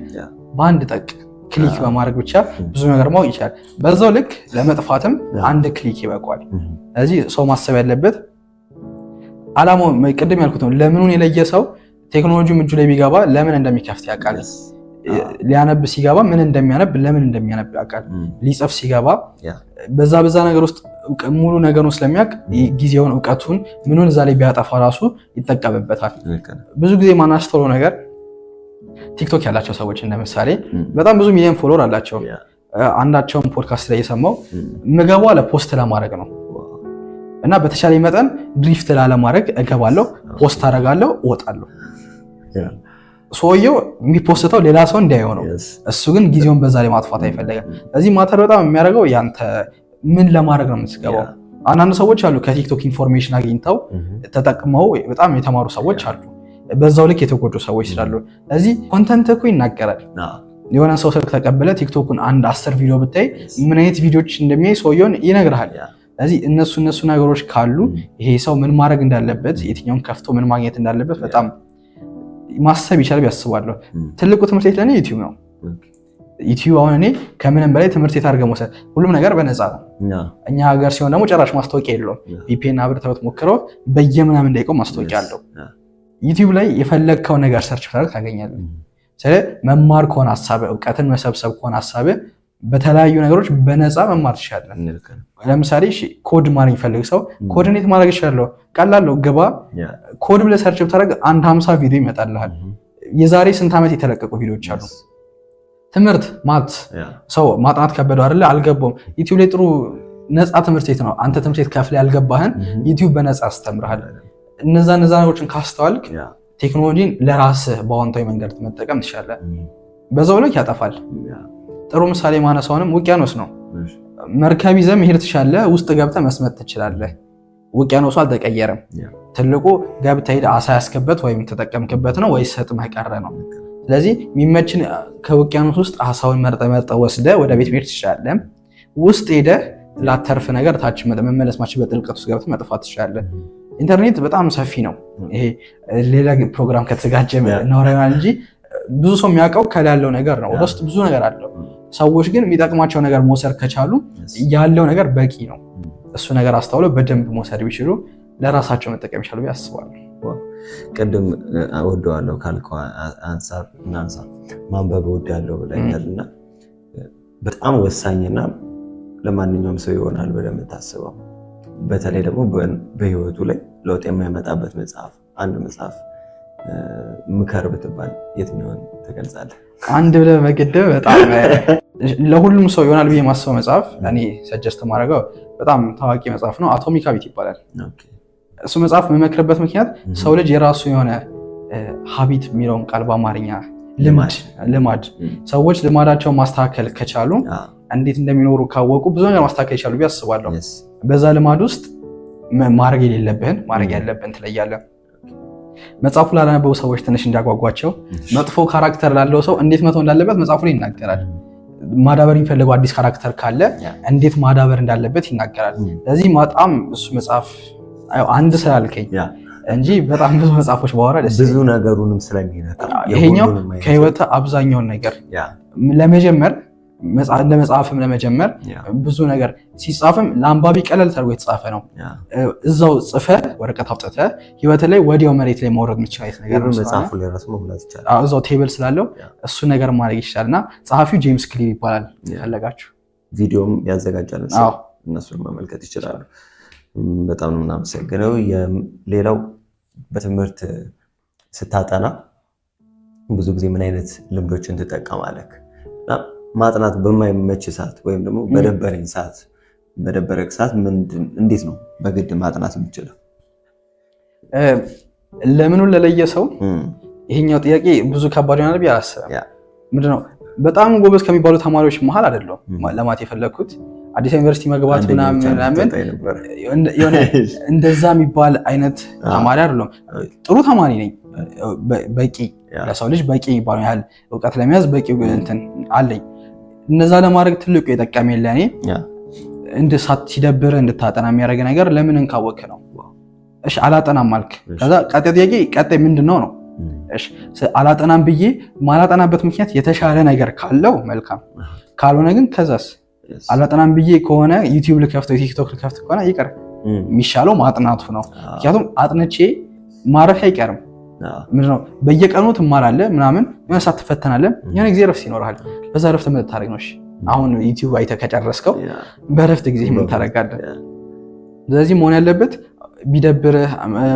በአንድ ጠቅ ክሊክ በማድረግ ብቻ ብዙ ነገር ማወቅ ይችላል። በዛው ልክ ለመጥፋትም አንድ ክሊክ ይበቃዋል። ስለዚህ ሰው ማሰብ ያለበት ዓላማው ቅድም ያልኩት ነው። ለምኑን የለየ ሰው ቴክኖሎጂው እጁ ላይ ቢገባ ለምን እንደሚከፍት ያውቃል። ሊያነብ ሲገባ ምን እንደሚያነብ ለምን እንደሚያነብ ያውቃል። ሊጽፍ ሲገባ በዛ ነገር ውስጥ ሙሉ ነገሩን ስለሚያውቅ ጊዜውን እውቀቱን ምኑን እዛ ላይ ቢያጠፋ ራሱ ይጠቀምበታል። ብዙ ጊዜ ማናስተውለው ነገር ቲክቶክ ያላቸው ሰዎች እንደምሳሌ በጣም ብዙ ሚሊዮን ፎሎወር አላቸው። አንዳቸውን ፖድካስት ላይ የሰማው ምገባው አለ ፖስት ለማድረግ ነው እና በተሻለ መጠን ድሪፍት ላለማድረግ እገባለሁ፣ ፖስት አደርጋለሁ፣ እወጣለሁ። ሰውየው የሚፖስተው ሌላ ሰው እንዲያየው ነው። እሱ ግን ጊዜውን በዛ ላይ ማጥፋት አይፈልግም። ስለዚህ ማተር በጣም የሚያደርገው ያንተ ምን ለማድረግ ነው የምትገባው። አንዳንድ ሰዎች አሉ ከቲክቶክ ኢንፎርሜሽን አግኝተው ተጠቅመው በጣም የተማሩ ሰዎች አሉ፣ በዛው ልክ የተጎዱ ሰዎች ስላሉ። ስለዚህ ኮንተንት እኮ ይናገራል። የሆነ ሰው ስልክ ተቀበለ ቲክቶኩን አንድ 10 ቪዲዮ ብታይ ምን አይነት ቪዲዮዎች እንደሚያይ ሰውየውን ይነግርሃል። ስለዚህ እነሱ ነገሮች ካሉ ይሄ ሰው ምን ማድረግ እንዳለበት የትኛውን ከፍቶ ምን ማግኘት እንዳለበት በጣም ማሰብ ይቻላል ያስባለሁ። ትልቁ ትምህርት ቤት ለኔ ዩቲዩብ ነው። ዩቲዩብ አሁን እኔ ከምንም በላይ ትምህርት ቤት አድርገህ መውሰድ፣ ሁሉም ነገር በነፃ ነው። እኛ ሀገር ሲሆን ደግሞ ጭራሽ ማስታወቂያ የለውም። ቪፒኤን አብርተውት ሞክረው በየምናምን ደቂቃው ማስታወቂያ አለው። ዩቲዩብ ላይ የፈለግከው ነገር ሰርች ብታደርግ ታገኛለህ። ስለዚህ መማር ከሆነ ሀሳብህ እውቀትን መሰብሰብ ከሆነ ሀሳብህ በተለያዩ ነገሮች በነፃ መማር ትችላለህ። ለምሳሌ ኮድ ማድረግ ይፈልግ ሰው ኮድ እንዴት ማድረግ ይችላለሁ? ቀላል ነው። ግባ ኮድ ብለህ ሰርች ብታደርግ 50 ቪዲዮ ይመጣልሃል። የዛሬ ስንት ዓመት የተለቀቁ ቪዲዮዎች አሉ። ትምህርት ሰው ማጥናት ከበደው አይደለ? አልገባውም። ዩቲዩብ ላይ ጥሩ ነፃ ትምህርት ቤት ነው። አንተ ትምህርት ቤት ከፍለህ ያልገባህን ዩቲዩብ በነፃ ያስተምርሃል። እነዛ ነገሮችን ካስተዋልክ ቴክኖሎጂን ለራስህ በአዎንታዊ መንገድ መጠቀም ትችላለህ። በዛው ልክ ያጠፋል። ጥሩ ምሳሌ ማነሳውንም ውቅያኖስ ነው። መርከብ ይዘህ መሄድ ትችላለህ፣ ውስጥ ገብተህ መስመጥ ትችላለህ። ውቅያኖሱ አልተቀየረም። ትልቁ ገብተህ ሄደህ አሳ ያስከበት ወይም ተጠቀምክበት ነው ወይስ ሰጥመህ ቀረ ነው። ስለዚህ የሚመችን ከውቅያኖስ ውስጥ አሳውን መርጠህ ወስደህ ወደ ቤት መሄድ ትችላለህ። ውስጥ ሄደህ ላተርፍ ነገር ታች መመለስ ማችበት ጥልቀት ውስጥ ገብተህ መጥፋት ትችላለህ። ኢንተርኔት በጣም ሰፊ ነው። ይሄ ሌላ ፕሮግራም ከተዘጋጀ ኖረናል እንጂ ብዙ ሰው የሚያውቀው ከላይ ያለው ነገር ነው። ወደ ውስጥ ብዙ ነገር አለው። ሰዎች ግን የሚጠቅማቸው ነገር መውሰድ ከቻሉ ያለው ነገር በቂ ነው። እሱ ነገር አስተውለው በደንብ መውሰድ ቢችሉ ለራሳቸው መጠቀም ይችላሉ ያስባሉ። ቅድም እወደዋለሁ ካልከው አንፃር እናንሳ። ማንበብ እወዳለሁ ብለኛልና በጣም ወሳኝና ለማንኛውም ሰው ይሆናል ብለህ የምታስበው በተለይ ደግሞ በህይወቱ ላይ ለውጥ የማይመጣበት መጽሐፍ አንድ መጽሐፍ ምከር ብትባል የትኛውን ትገልጻለህ? አንድ ብለህ መገደብ በጣም ለሁሉም ሰው ይሆናል ብዬ የማስበው መጽሐፍ እኔ ሰጀስት ማድረገው በጣም ታዋቂ መጽሐፍ ነው። አቶሚክ ሃቢት ይባላል። እሱ መጽሐፍ የምመክርበት ምክንያት ሰው ልጅ የራሱ የሆነ ሀቢት የሚለውን ቃል በአማርኛ ልማድ፣ ሰዎች ልማዳቸውን ማስተካከል ከቻሉ እንዴት እንደሚኖሩ ካወቁ ብዙ ነገር ማስተካከል ይቻሉ ብዬ አስባለሁ። በዛ ልማድ ውስጥ ማድረግ የሌለብህን ማድረግ ያለብህን ትለያለህ። መጽሐፉ ላላነበቡ ሰዎች ትንሽ እንዲያጓጓቸው መጥፎ ካራክተር ላለው ሰው እንዴት መተው እንዳለበት መጽሐፉ ላይ ይናገራል። ማዳበር የሚፈልገው አዲስ ካራክተር ካለ እንዴት ማዳበር እንዳለበት ይናገራል። ስለዚህ በጣም እሱ መጽሐፍ አንድ ስላልከኝ እንጂ በጣም ብዙ መጽሐፎች ባወራ ደስ ብዙ ነገሩንም ስለሚነካ ይሄኛው ከህይወት አብዛኛውን ነገር ለመጀመር እንደ መጽሐፍም ለመጀመር ብዙ ነገር ሲጻፍም ለአንባቢ ቀለል ተደርጎ የተጻፈ ነው። እዛው ጽፈ ወረቀት አውጥተ ህይወት ላይ ወዲያው መሬት ላይ ማውረድ የምችል አይነት ነገር ነው። መጽሐፉ ላይ ራሱ መሙላት ይቻላል። እዛው ቴብል ስላለው እሱ ነገር ማድረግ ይችላልና ጸሐፊው ጄምስ ክሊር ይባላል። ፈለጋችሁ ቪዲዮም ያዘጋጃል፣ እነሱን መመልከት ይችላሉ። በጣም ነው የምናመሰግነው። ሌላው በትምህርት ስታጠና ብዙ ጊዜ ምን አይነት ልምዶችን ትጠቀማለህ? ማጥናት በማይመች ሰዓት ወይም ደግሞ በደበረኝ ሰዓት በደበረክ ሰዓት እንዴት ነው በግድ ማጥናት የምችለው? ለምኑን ለለየ ሰው ይሄኛው ጥያቄ ብዙ ከባድ ይሆናል ብዬ አላስብም። ምንድነው በጣም ጎበዝ ከሚባሉ ተማሪዎች መሃል አይደለም ለማት የፈለኩት አዲስ ዩኒቨርሲቲ መግባት ምናምን የሆነ እንደዛ የሚባል አይነት ተማሪ አይደለም። ጥሩ ተማሪ ነኝ። በቂ ለሰው ልጅ በቂ የሚባለው ያህል እውቀት ለመያዝ በቂ እንትን አለኝ። እነዛ ለማድረግ ትልቁ የጠቀመኝ ለኔ ሲደብር እንድታጠና የሚያደርግ ነገር ለምን እንካወክ ነው። እሺ አላጠናም አልክ። ከዛ ቀጣይ ጥያቄ ቀጣይ ምንድነው ነው? እሺ አላጠናም ብዬ ማላጠናበት ምክንያት የተሻለ ነገር ካለው መልካም፣ ካልሆነ ግን ከዛስ አላጠናም ብዬ ከሆነ ዩቲዩብ ልከፍተው ቲክቶክ ልከፍተው ከሆነ ይቀር የሚሻለው ማጥናቱ ነው። ምክንያቱም አጥንቼ ማረፍ አይቀርም። ምንድነው በየቀኑ ትማራለህ ምናምን የሆነ ሰዓት ትፈተናለህ። የሆነ ጊዜ ረፍት ይኖርሃል። በዛ ረፍት ምን ታደርግ ነው? እሺ አሁን ዩቲዩብ አይተህ ከጨረስከው በረፍት ጊዜ ምን ታደርጋለህ? ስለዚህ መሆን ያለበት ቢደብርህ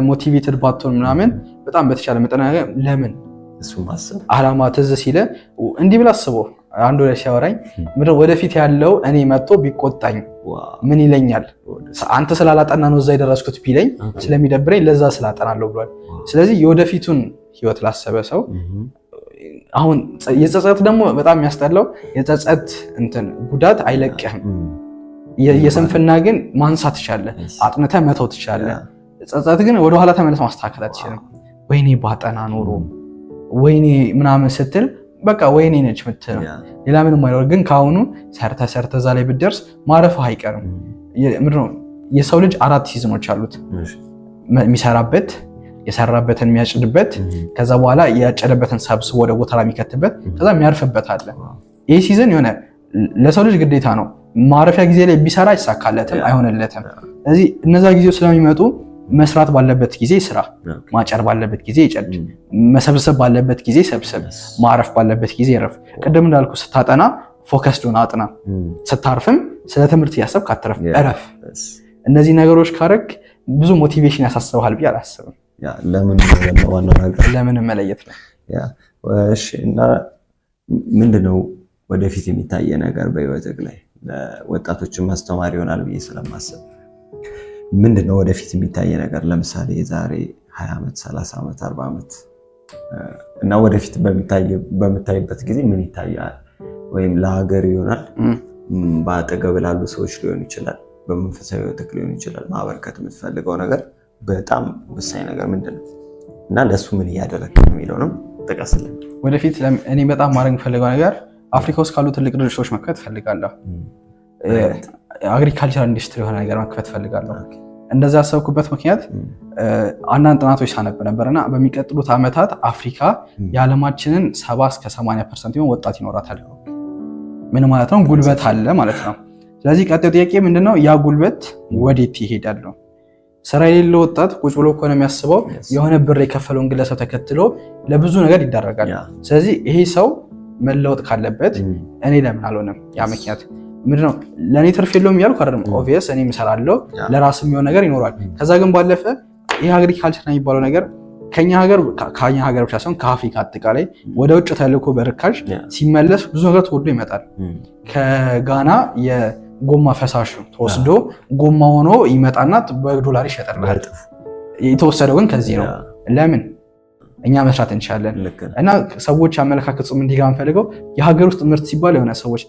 ሞቲቬትድ ባትሆን ምናምን በጣም በተቻለ መጠን ለምን እሱ ማሰብ አላማ ትዝ ሲለ እንዲህ ብለህ አስበው። አንዱ ላይ ሲያወራኝ ምንድነው ወደፊት ያለው እኔ መጥቶ ቢቆጣኝ ምን ይለኛል? አንተ ስላላጠና ነው እዛ የደረስኩት ቢለኝ ስለሚደብረኝ ለዛ ስላጠናለሁ ብሏል። ስለዚህ የወደፊቱን ህይወት ላሰበ ሰው አሁን የጸጸት ደግሞ በጣም የሚያስጠላው የጸጸት እንትን ጉዳት አይለቅህም። የስንፍና ግን ማንሳት ትችላለህ፣ አጥንተህ መተው ትችላለህ። ጸጸት ግን ወደኋላ ተመለስ ማስተካከል አትችልም። ወይኔ ባጠና ኖሮ ወይኔ ምናምን ስትል በቃ ወይኔ ነች ምትለው ሌላ ምንም አይኖር። ግን ከአሁኑ ሰርተ እዛ ላይ ብትደርስ ማረፍህ አይቀርም። ምንድነው የሰው ልጅ 4 ሲዝኖች አሉት። የሚሰራበት፣ የሰራበትን የሚያጭድበት፣ ከዛ በኋላ ያጨደበትን ሰብስቦ ወደ ቦታ ላይ የሚከትበት፣ ከዛ የሚያርፍበት አለ። ይህ ሲዝን የሆነ ለሰው ልጅ ግዴታ ነው። ማረፊያ ጊዜ ላይ ቢሰራ አይሳካለትም፣ አይሆንለትም። ስለዚህ እነዛ ጊዜው ስለሚመጡ መስራት ባለበት ጊዜ ስራ፣ ማጨር ባለበት ጊዜ ይጨድ፣ መሰብሰብ ባለበት ጊዜ ሰብስብ፣ ማረፍ ባለበት ጊዜ ረፍ። ቅድም እንዳልኩ ስታጠና ፎከስድ ሆነ አጥና፣ ስታርፍም ስለ ትምህርት እያሰብክ አትረፍ፣ እረፍ። እነዚህ ነገሮች ካረክ ብዙ ሞቲቬሽን ያሳስበሃል ብዬ አላስብም። ለምን መለየት ነው። እሺ እና ምንድነው ወደፊት የሚታየ ነገር በህይወትህ ላይ ለወጣቶችን ማስተማር ይሆናል ብዬ ስለማስብ ምንድነው ወደፊት የሚታየ ነገር? ለምሳሌ የዛሬ 20 ዓመት 30 ዓመት 40 ዓመት እና ወደፊት በምታይበት ጊዜ ምን ይታያል? ወይም ለሀገር ይሆናል፣ በአጠገብ ላሉ ሰዎች ሊሆን ይችላል፣ በመንፈሳዊ ህይወትህ ሊሆን ይችላል። ማበርከት የምትፈልገው ነገር በጣም ወሳኝ ነገር ምንድነው እና ለሱ ምን እያደረግህ ነው የሚለውንም ጥቀስልን። ወደፊት እኔ በጣም ማድረግ የምፈልገው ነገር አፍሪካ ውስጥ ካሉ ትልቅ ድርጅቶች መክፈት ፈልጋለሁ። አግሪካልቸር ኢንዱስትሪ የሆነ ነገር መክፈት ፈልጋለሁ። እንደዛ ያሰብኩበት ምክንያት አንዳንድ ጥናቶች ሳነብ ነበርና በሚቀጥሉት ዓመታት አፍሪካ የዓለማችንን 70-80% የሚሆን ወጣት ይኖራታል። ምን ማለት ነው? ጉልበት አለ ማለት ነው። ስለዚህ ቀጣዩ ጥያቄ ምንድነው? ያ ጉልበት ወዴት ይሄዳል ነው። ስራ የሌለው ወጣት ቁጭ ብሎ እኮ ነው የሚያስበው። የሆነ ብር የከፈለውን ግለሰብ ተከትሎ ለብዙ ነገር ይዳረጋል። ስለዚህ ይሄ ሰው መለወጥ ካለበት እኔ ለምን አልሆነም? ያ ምክንያት ምንድነው? ለኔ ትርፍ የለውም እያልኩ አይደለም። ኦብቪየስ እኔ እሰራለሁ፣ ለራስም የሚሆን ነገር ይኖራል። ከዛ ግን ባለፈ ይሄ አግሪካልቸር የሚባለው ነገር ከኛ ሀገር ብቻ ሳይሆን ከአፍሪካ አጠቃላይ ወደ ውጭ ተልኮ በርካሽ ሲመለስ ብዙ ነገር ተወዶ ይመጣል። ከጋና የጎማ ፈሳሹ ተወስዶ ጎማ ሆኖ ይመጣና በዶላር ይሸጣል። የተወሰደው ግን ከዚህ ነው። ለምን? እኛ መስራት እንችላለን። እና ሰዎች አመለካከት ጽም እንዲጋር ፈልገው የሀገር ውስጥ ምርት ሲባል የሆነ ሰዎች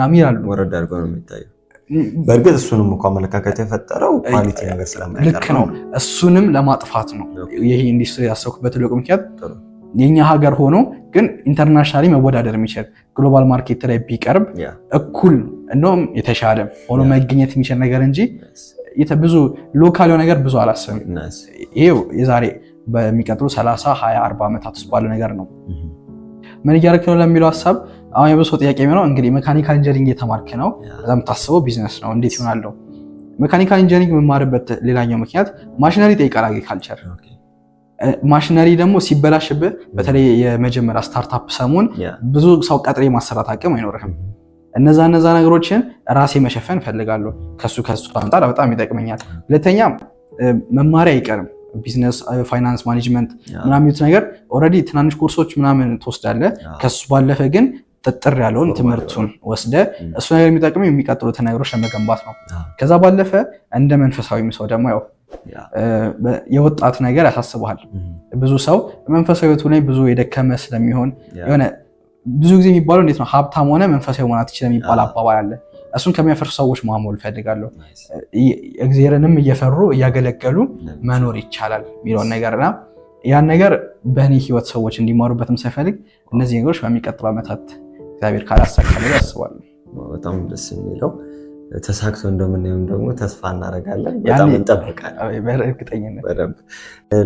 አሚራሉ ወረድ አድርገው ነው የሚታየው። በእርግጥ እሱንም እኮ አመለካከት የፈጠረው ኳሊቲ ነገር ስለማይቀር ልክ ነው። እሱንም ለማጥፋት ነው ይሄ ኢንዱስትሪ ያሰብኩበት ትልቁ ምክንያት። የኛ ሀገር ሆኖ ግን ኢንተርናሽናሊ መወዳደር የሚችል ግሎባል ማርኬት ላይ ቢቀርብ እኩል እንደውም የተሻለ ሆኖ መገኘት የሚችል ነገር እንጂ ብዙ ሎካል ነገር ብዙ አላሰብም። ይሄው የዛሬ በሚቀጥሉ 30 20 40 ዓመታት ውስጥ ባለ ነገር ነው። ምን እያደረክ ነው ለሚለው ሐሳብ አሁን የብዙ ጥያቄ ነው። እንግዲህ ሜካኒካል ኢንጂነሪንግ የተማርክ ነው፣ በጣም ታስበው ቢዝነስ ነው እንዴት ይሆናል? ሜካኒካል ኢንጂነሪንግ መማርበት ሌላኛው ምክንያት ማሽነሪ ጠይቃል። አግሪካልቸር ማሽነሪ ደግሞ ሲበላሽብህ በተለይ የመጀመሪያ ስታርታፕ ሰሞን ብዙ ሰው ቀጥሬ ማሰራት አቅም አይኖርህም። እነዛ ነገሮችን ራሴ መሸፈን ፈልጋለሁ። ከሱ አንጻር በጣም ይጠቅመኛል። ሁለተኛ መማሪያ አይቀርም። ቢዝነስ፣ ፋይናንስ፣ ማኔጅመንት ምናምን ነገር ኦልሬዲ ትናንሽ ኮርሶች ምናምን ትወስዳለህ። ከሱ ባለፈ ግን ጥጥር ያለውን ትምህርቱን ወስደ እሱ ነገር የሚጠቅመው የሚቀጥሉት ነገሮች ለመገንባት ነው። ከዛ ባለፈ እንደ መንፈሳዊ ሰው ደግሞ ያው የወጣት ነገር ያሳስበሃል። ብዙ ሰው መንፈሳዊ ህይወቱ ላይ ብዙ የደከመ ስለሚሆን የሆነ ብዙ ጊዜ የሚባለው እንዴት ነው ሀብታም ሆነ መንፈሳዊ መሆናት ይችላል የሚባል አባባል አለ። እሱን ከሚያፈርሱ ሰዎች ማሞል ፈልጋለሁ። እግዚአብሔርንም እየፈሩ እያገለገሉ መኖር ይቻላል የሚለውን ነገርና ያን ነገር በእኔ ህይወት ሰዎች እንዲማሩበትም ሳይፈልግ እነዚህ ነገሮች በሚቀጥሉ ዓመታት እግዚአብሔር ካላሳካለ ያስባለሁ። በጣም ደስ የሚለው ተሳክቶ እንደምናየው ደግሞ ተስፋ እናደርጋለን። በጣም እንጠብቃለን። በእርግጠኝነት በደንብ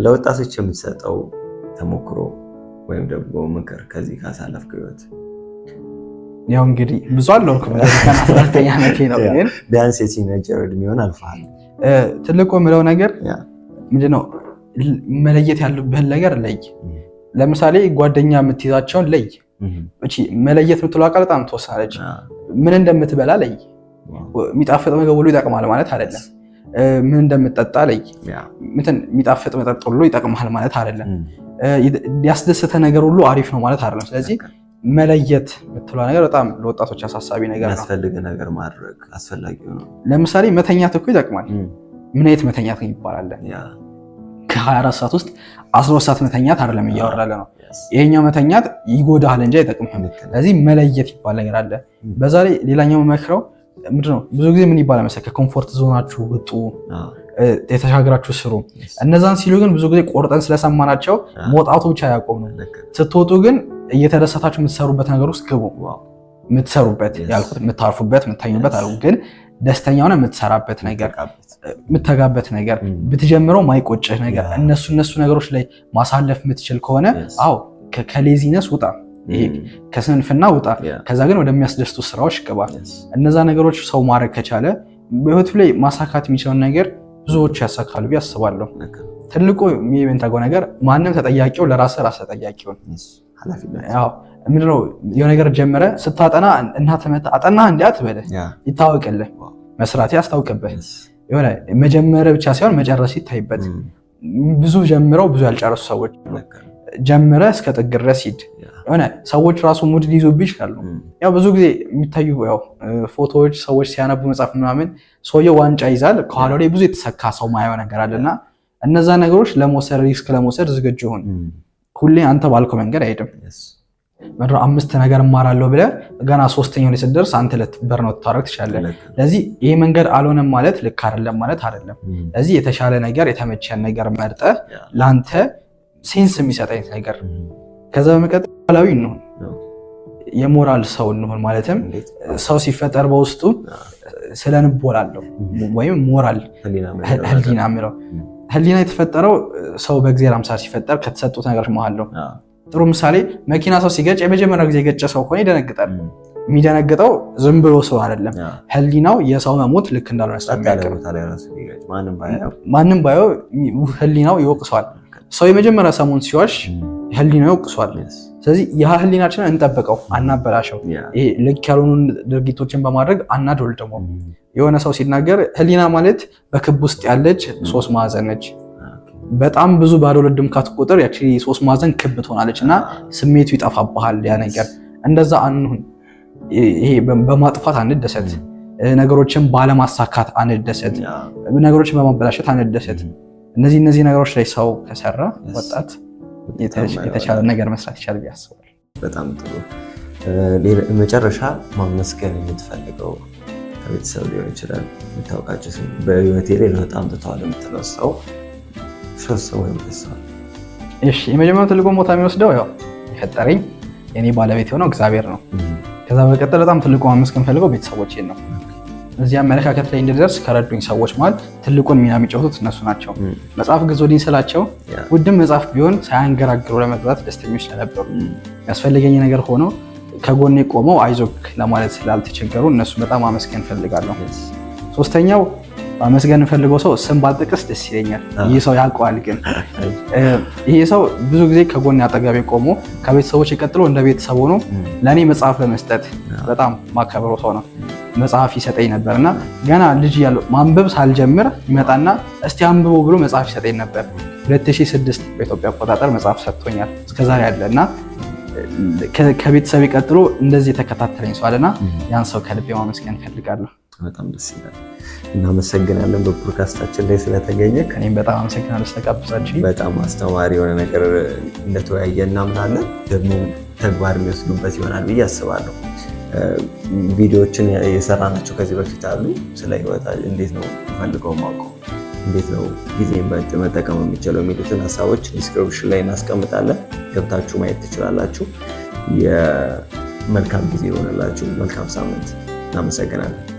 ለወጣቶች የምትሰጠው ተሞክሮ ወይም ደግሞ ምክር ከዚህ ካሳለፍክ ህይወት? ያው እንግዲህ ብዙ አለው ከመጀመሪያ 19 ዓመቴ ነው፣ ግን ቢያንስ የቲኔጀር እድሜውን አልፈሃል። ትልቁ የምለው ነገር ምንድነው መለየት ያለብህን ነገር ለይ። ለምሳሌ ጓደኛ የምትይዛቸውን ለይ። እቺ መለየት የምትለው ቃል በጣም ተወሳለች። ምን እንደምትበላ ለይ። የሚጣፍጥ ምግብ ሁሉ ይጠቅማል ማለት አይደለም። ምን እንደምትጠጣ ለይ። የሚጣፍጥ መጠጥ ሁሉ ይጠቅማል ማለት አይደለም። ያስደሰተ ነገር ሁሉ አሪፍ ነው ማለት አይደለም። ስለዚህ መለየት የምትለው ነገር በጣም ለወጣቶች አሳሳቢ ነገር ነው። ያስፈልግ ነገር ማድረግ አስፈላጊ ነው። ለምሳሌ መተኛት እኮ ይጠቅማል። ምን አይነት መተኛት ይባላል? ከ24 ሰዓት ውስጥ 12 ሰዓት መተኛት አይደለም እያወራለ ነው። ይሄኛው መተኛት ይጎዳል እንጂ አይጠቅምም። ስለዚህ መለየት ይባል ነገር አለ። በዛ ላይ ሌላኛው መክረው ምንድነው ብዙ ጊዜ ምን ይባላል መሰለህ ከኮምፎርት ዞናችሁ ውጡ፣ የተሻገራችሁ ስሩ። እነዛን ሲሉ ግን ብዙ ጊዜ ቆርጠን ስለሰማናቸው መውጣቱ ብቻ ያቆም ነው። ስትወጡ ግን እየተደሰታችሁ የምትሰሩበት ነገር ውስጥ ግቡ። የምትሰሩበት ያልኩት የምታርፉበት የምታኙበት አሉ፣ ግን ደስተኛ ሆነ የምትሰራበት ነገር የምትተጋበት ነገር ብትጀምረው ማይቆጭህ ነገር እነሱ ነገሮች ላይ ማሳለፍ የምትችል ከሆነ አዎ ከሌዚነስ ውጣ፣ ከስንፍና ውጣ። ከዛ ግን ወደሚያስደስቱ ስራዎች ግባ። እነዛ ነገሮች ሰው ማድረግ ከቻለ በህይወቱ ላይ ማሳካት የሚችለውን ነገር ብዙዎቹ ያሳካሉ ብዬ አስባለሁ። ትልቁ የሚበንታጎ ነገር ማንም ተጠያቂው ለራስ ተጠያቂው ያው ምንድነው የሆነ ነገር ጀመረ ስታጠና እናት መጣ አጠና እንዲያት በለ ይታወቅልህ፣ መስራት ያስታውቅብህ። የሆነ መጀመሪያ ብቻ ሳይሆን መጨረስ ይታይበት። ብዙ ጀምረው ብዙ ያልጨረሱ ሰዎች ጀመረ እስከ ጥግ ድረስ ሂድ። የሆነ ሰዎች ራሱ ሙድ ሊይዙብህ ይችላሉ። ያው ብዙ ጊዜ የሚታዩ ያው ፎቶዎች ሰዎች ሲያነቡ መጽሐፍ ምናምን ሰውየው ዋንጫ ይዛል ከኋላው ላይ ብዙ የተሰካ ሰው ማየው ነገር አለና እነዛ ነገሮች ለመውሰድ ሪስክ ለመውሰድ ዝግጁ ሁን። ሁሌ አንተ ባልከው መንገድ አይሄድም። መድሮ 5 ነገር እማራለሁ ብለህ ገና 3ኛው ላይ ስትደርስ አንተ ለትበር ነው ታረክ ትችላለህ። ስለዚህ ይሄ መንገድ አልሆነም ማለት ልክ አይደለም ማለት አይደለም። ስለዚህ የተሻለ ነገር የተመቸን ነገር መርጠህ ላንተ ሴንስ የሚሰጠኝ ነገር ከዛ በመቀጠል ሞራላዊ እንሁን፣ የሞራል ሰው እንሁን። ማለትም ሰው ሲፈጠር በውስጡ ስለንቦላለው ወይም ሞራል ህሊና ምለው ህሊና የተፈጠረው ሰው በእግዚአብሔር አምሳል ሲፈጠር ከተሰጡት ነገሮች መሃል ነው። ጥሩ ምሳሌ መኪና ሰው ሲገጭ የመጀመሪያው ጊዜ የገጨ ሰው ሆነ ይደነግጣል። የሚደነግጠው ዝም ብሎ ሰው አይደለም። ህሊናው የሰው መሞት ልክ እንዳልሆነ ስለሚያውቅ ማንም ባየው ህሊናው ይወቅሰዋል። ሰው የመጀመሪያ ሰሞን ሲዋሽ ህሊናው ይወቅሰዋል። ስለዚህ ያ ህሊናችንን እንጠብቀው፣ አናበላሸው። ይሄ ልክ ያልሆኑ ድርጊቶችን በማድረግ አናዶል። ደግሞ የሆነ ሰው ሲናገር ህሊና ማለት በክብ ውስጥ ያለች 3 ማዕዘን ነች። በጣም ብዙ ባለ ሁለት ድምካት ቁጥር ያቺ 3 ማዕዘን ክብ ትሆናለች እና ስሜቱ ይጠፋብሃል። ያ ነገር እንደዛ አንሁን። ይሄ በማጥፋት አንደሰት፣ ነገሮችን ባለማሳካት አንደሰት፣ ነገሮችን በማበላሸት አንደሰት። እነዚህ ነገሮች ላይ ሰው ከሰራ ወጣት የተሻለ ነገር መስራት ይችላል ብዬ አስባለሁ። በጣም ጥሩ። መጨረሻ ማመስገን የምትፈልገው ከቤተሰብ ሊሆን ይችላል፣ የምታውቃቸው በህይወቴ ላይ ለውጥ አምጥተዋል የምትለው ሰው ወይም ቤተሰብ? እሺ፣ የመጀመሪያው ትልቁ ቦታ የሚወስደው ያው የፈጠረኝ የኔ ባለቤት የሆነው እግዚአብሔር ነው። ከዛ በቀጥል በጣም ትልቁ ማመስገን ፈልገው ቤተሰቦቼን ነው። እዚህ አመለካከት ላይ እንድደርስ ከረዱኝ ሰዎች ማለት ትልቁን ሚና የሚጫወቱት እነሱ ናቸው። መጽሐፍ ግዙልኝ ስላቸው ውድም መጽሐፍ ቢሆን ሳያንገራግሩ ለመግዛት ደስተኞች ስለነበሩ፣ ያስፈልገኝ ነገር ሆኖ ከጎኔ ቆመው አይዞክ ለማለት ስላልተቸገሩ እነሱ በጣም አመስገን ፈልጋለሁ። ሶስተኛው ማመስገን ፈልገው ሰው ስም ባልጠቅስ ደስ ይለኛል። ይህ ሰው ያውቀዋል፣ ግን ይሄ ሰው ብዙ ጊዜ ከጎኔ አጠገቤ ቆሞ ከቤተሰቦች ቀጥሎ እንደ ቤተሰብ ሆኖ ለእኔ መጽሐፍ በመስጠት በጣም ማከብረው ሰው ነው። መጽሐፍ ይሰጠኝ ነበር እና ገና ልጅ ያለው ማንበብ ሳልጀምር ይመጣና እስቲ አንብቦ ብሎ መጽሐፍ ይሰጠኝ ነበር። 2006 በኢትዮጵያ አቆጣጠር መጽሐፍ ሰጥቶኛል እስከዛሬ ያለ እና ከቤተሰብ ቀጥሎ እንደዚህ የተከታተለኝ ሰው አለና ያን ሰው ከልቤ ማመስገን ፈልጋለሁ። በጣም ደስ ይላል። እናመሰግናለን በፖድካስታችን ላይ ስለተገኘ። እኔም በጣም አመሰግናለሁ ስለጋበዛችሁ። በጣም አስተማሪ የሆነ ነገር እንደተወያየ እናምናለን። ደግሞ ተግባር የሚወስዱበት ይሆናል ብዬ አስባለሁ። ቪዲዮዎችን የሰራናቸው ከዚህ በፊት አሉ። ስለ ህይወት እንዴት ነው ፈልገው ማውቀው፣ እንዴት ነው ጊዜ መጠቀም የሚችለው የሚሉትን ሀሳቦች ዲስክሪፕሽን ላይ እናስቀምጣለን። ገብታችሁ ማየት ትችላላችሁ። የመልካም ጊዜ ይሆንላችሁ። መልካም ሳምንት። እናመሰግናለን።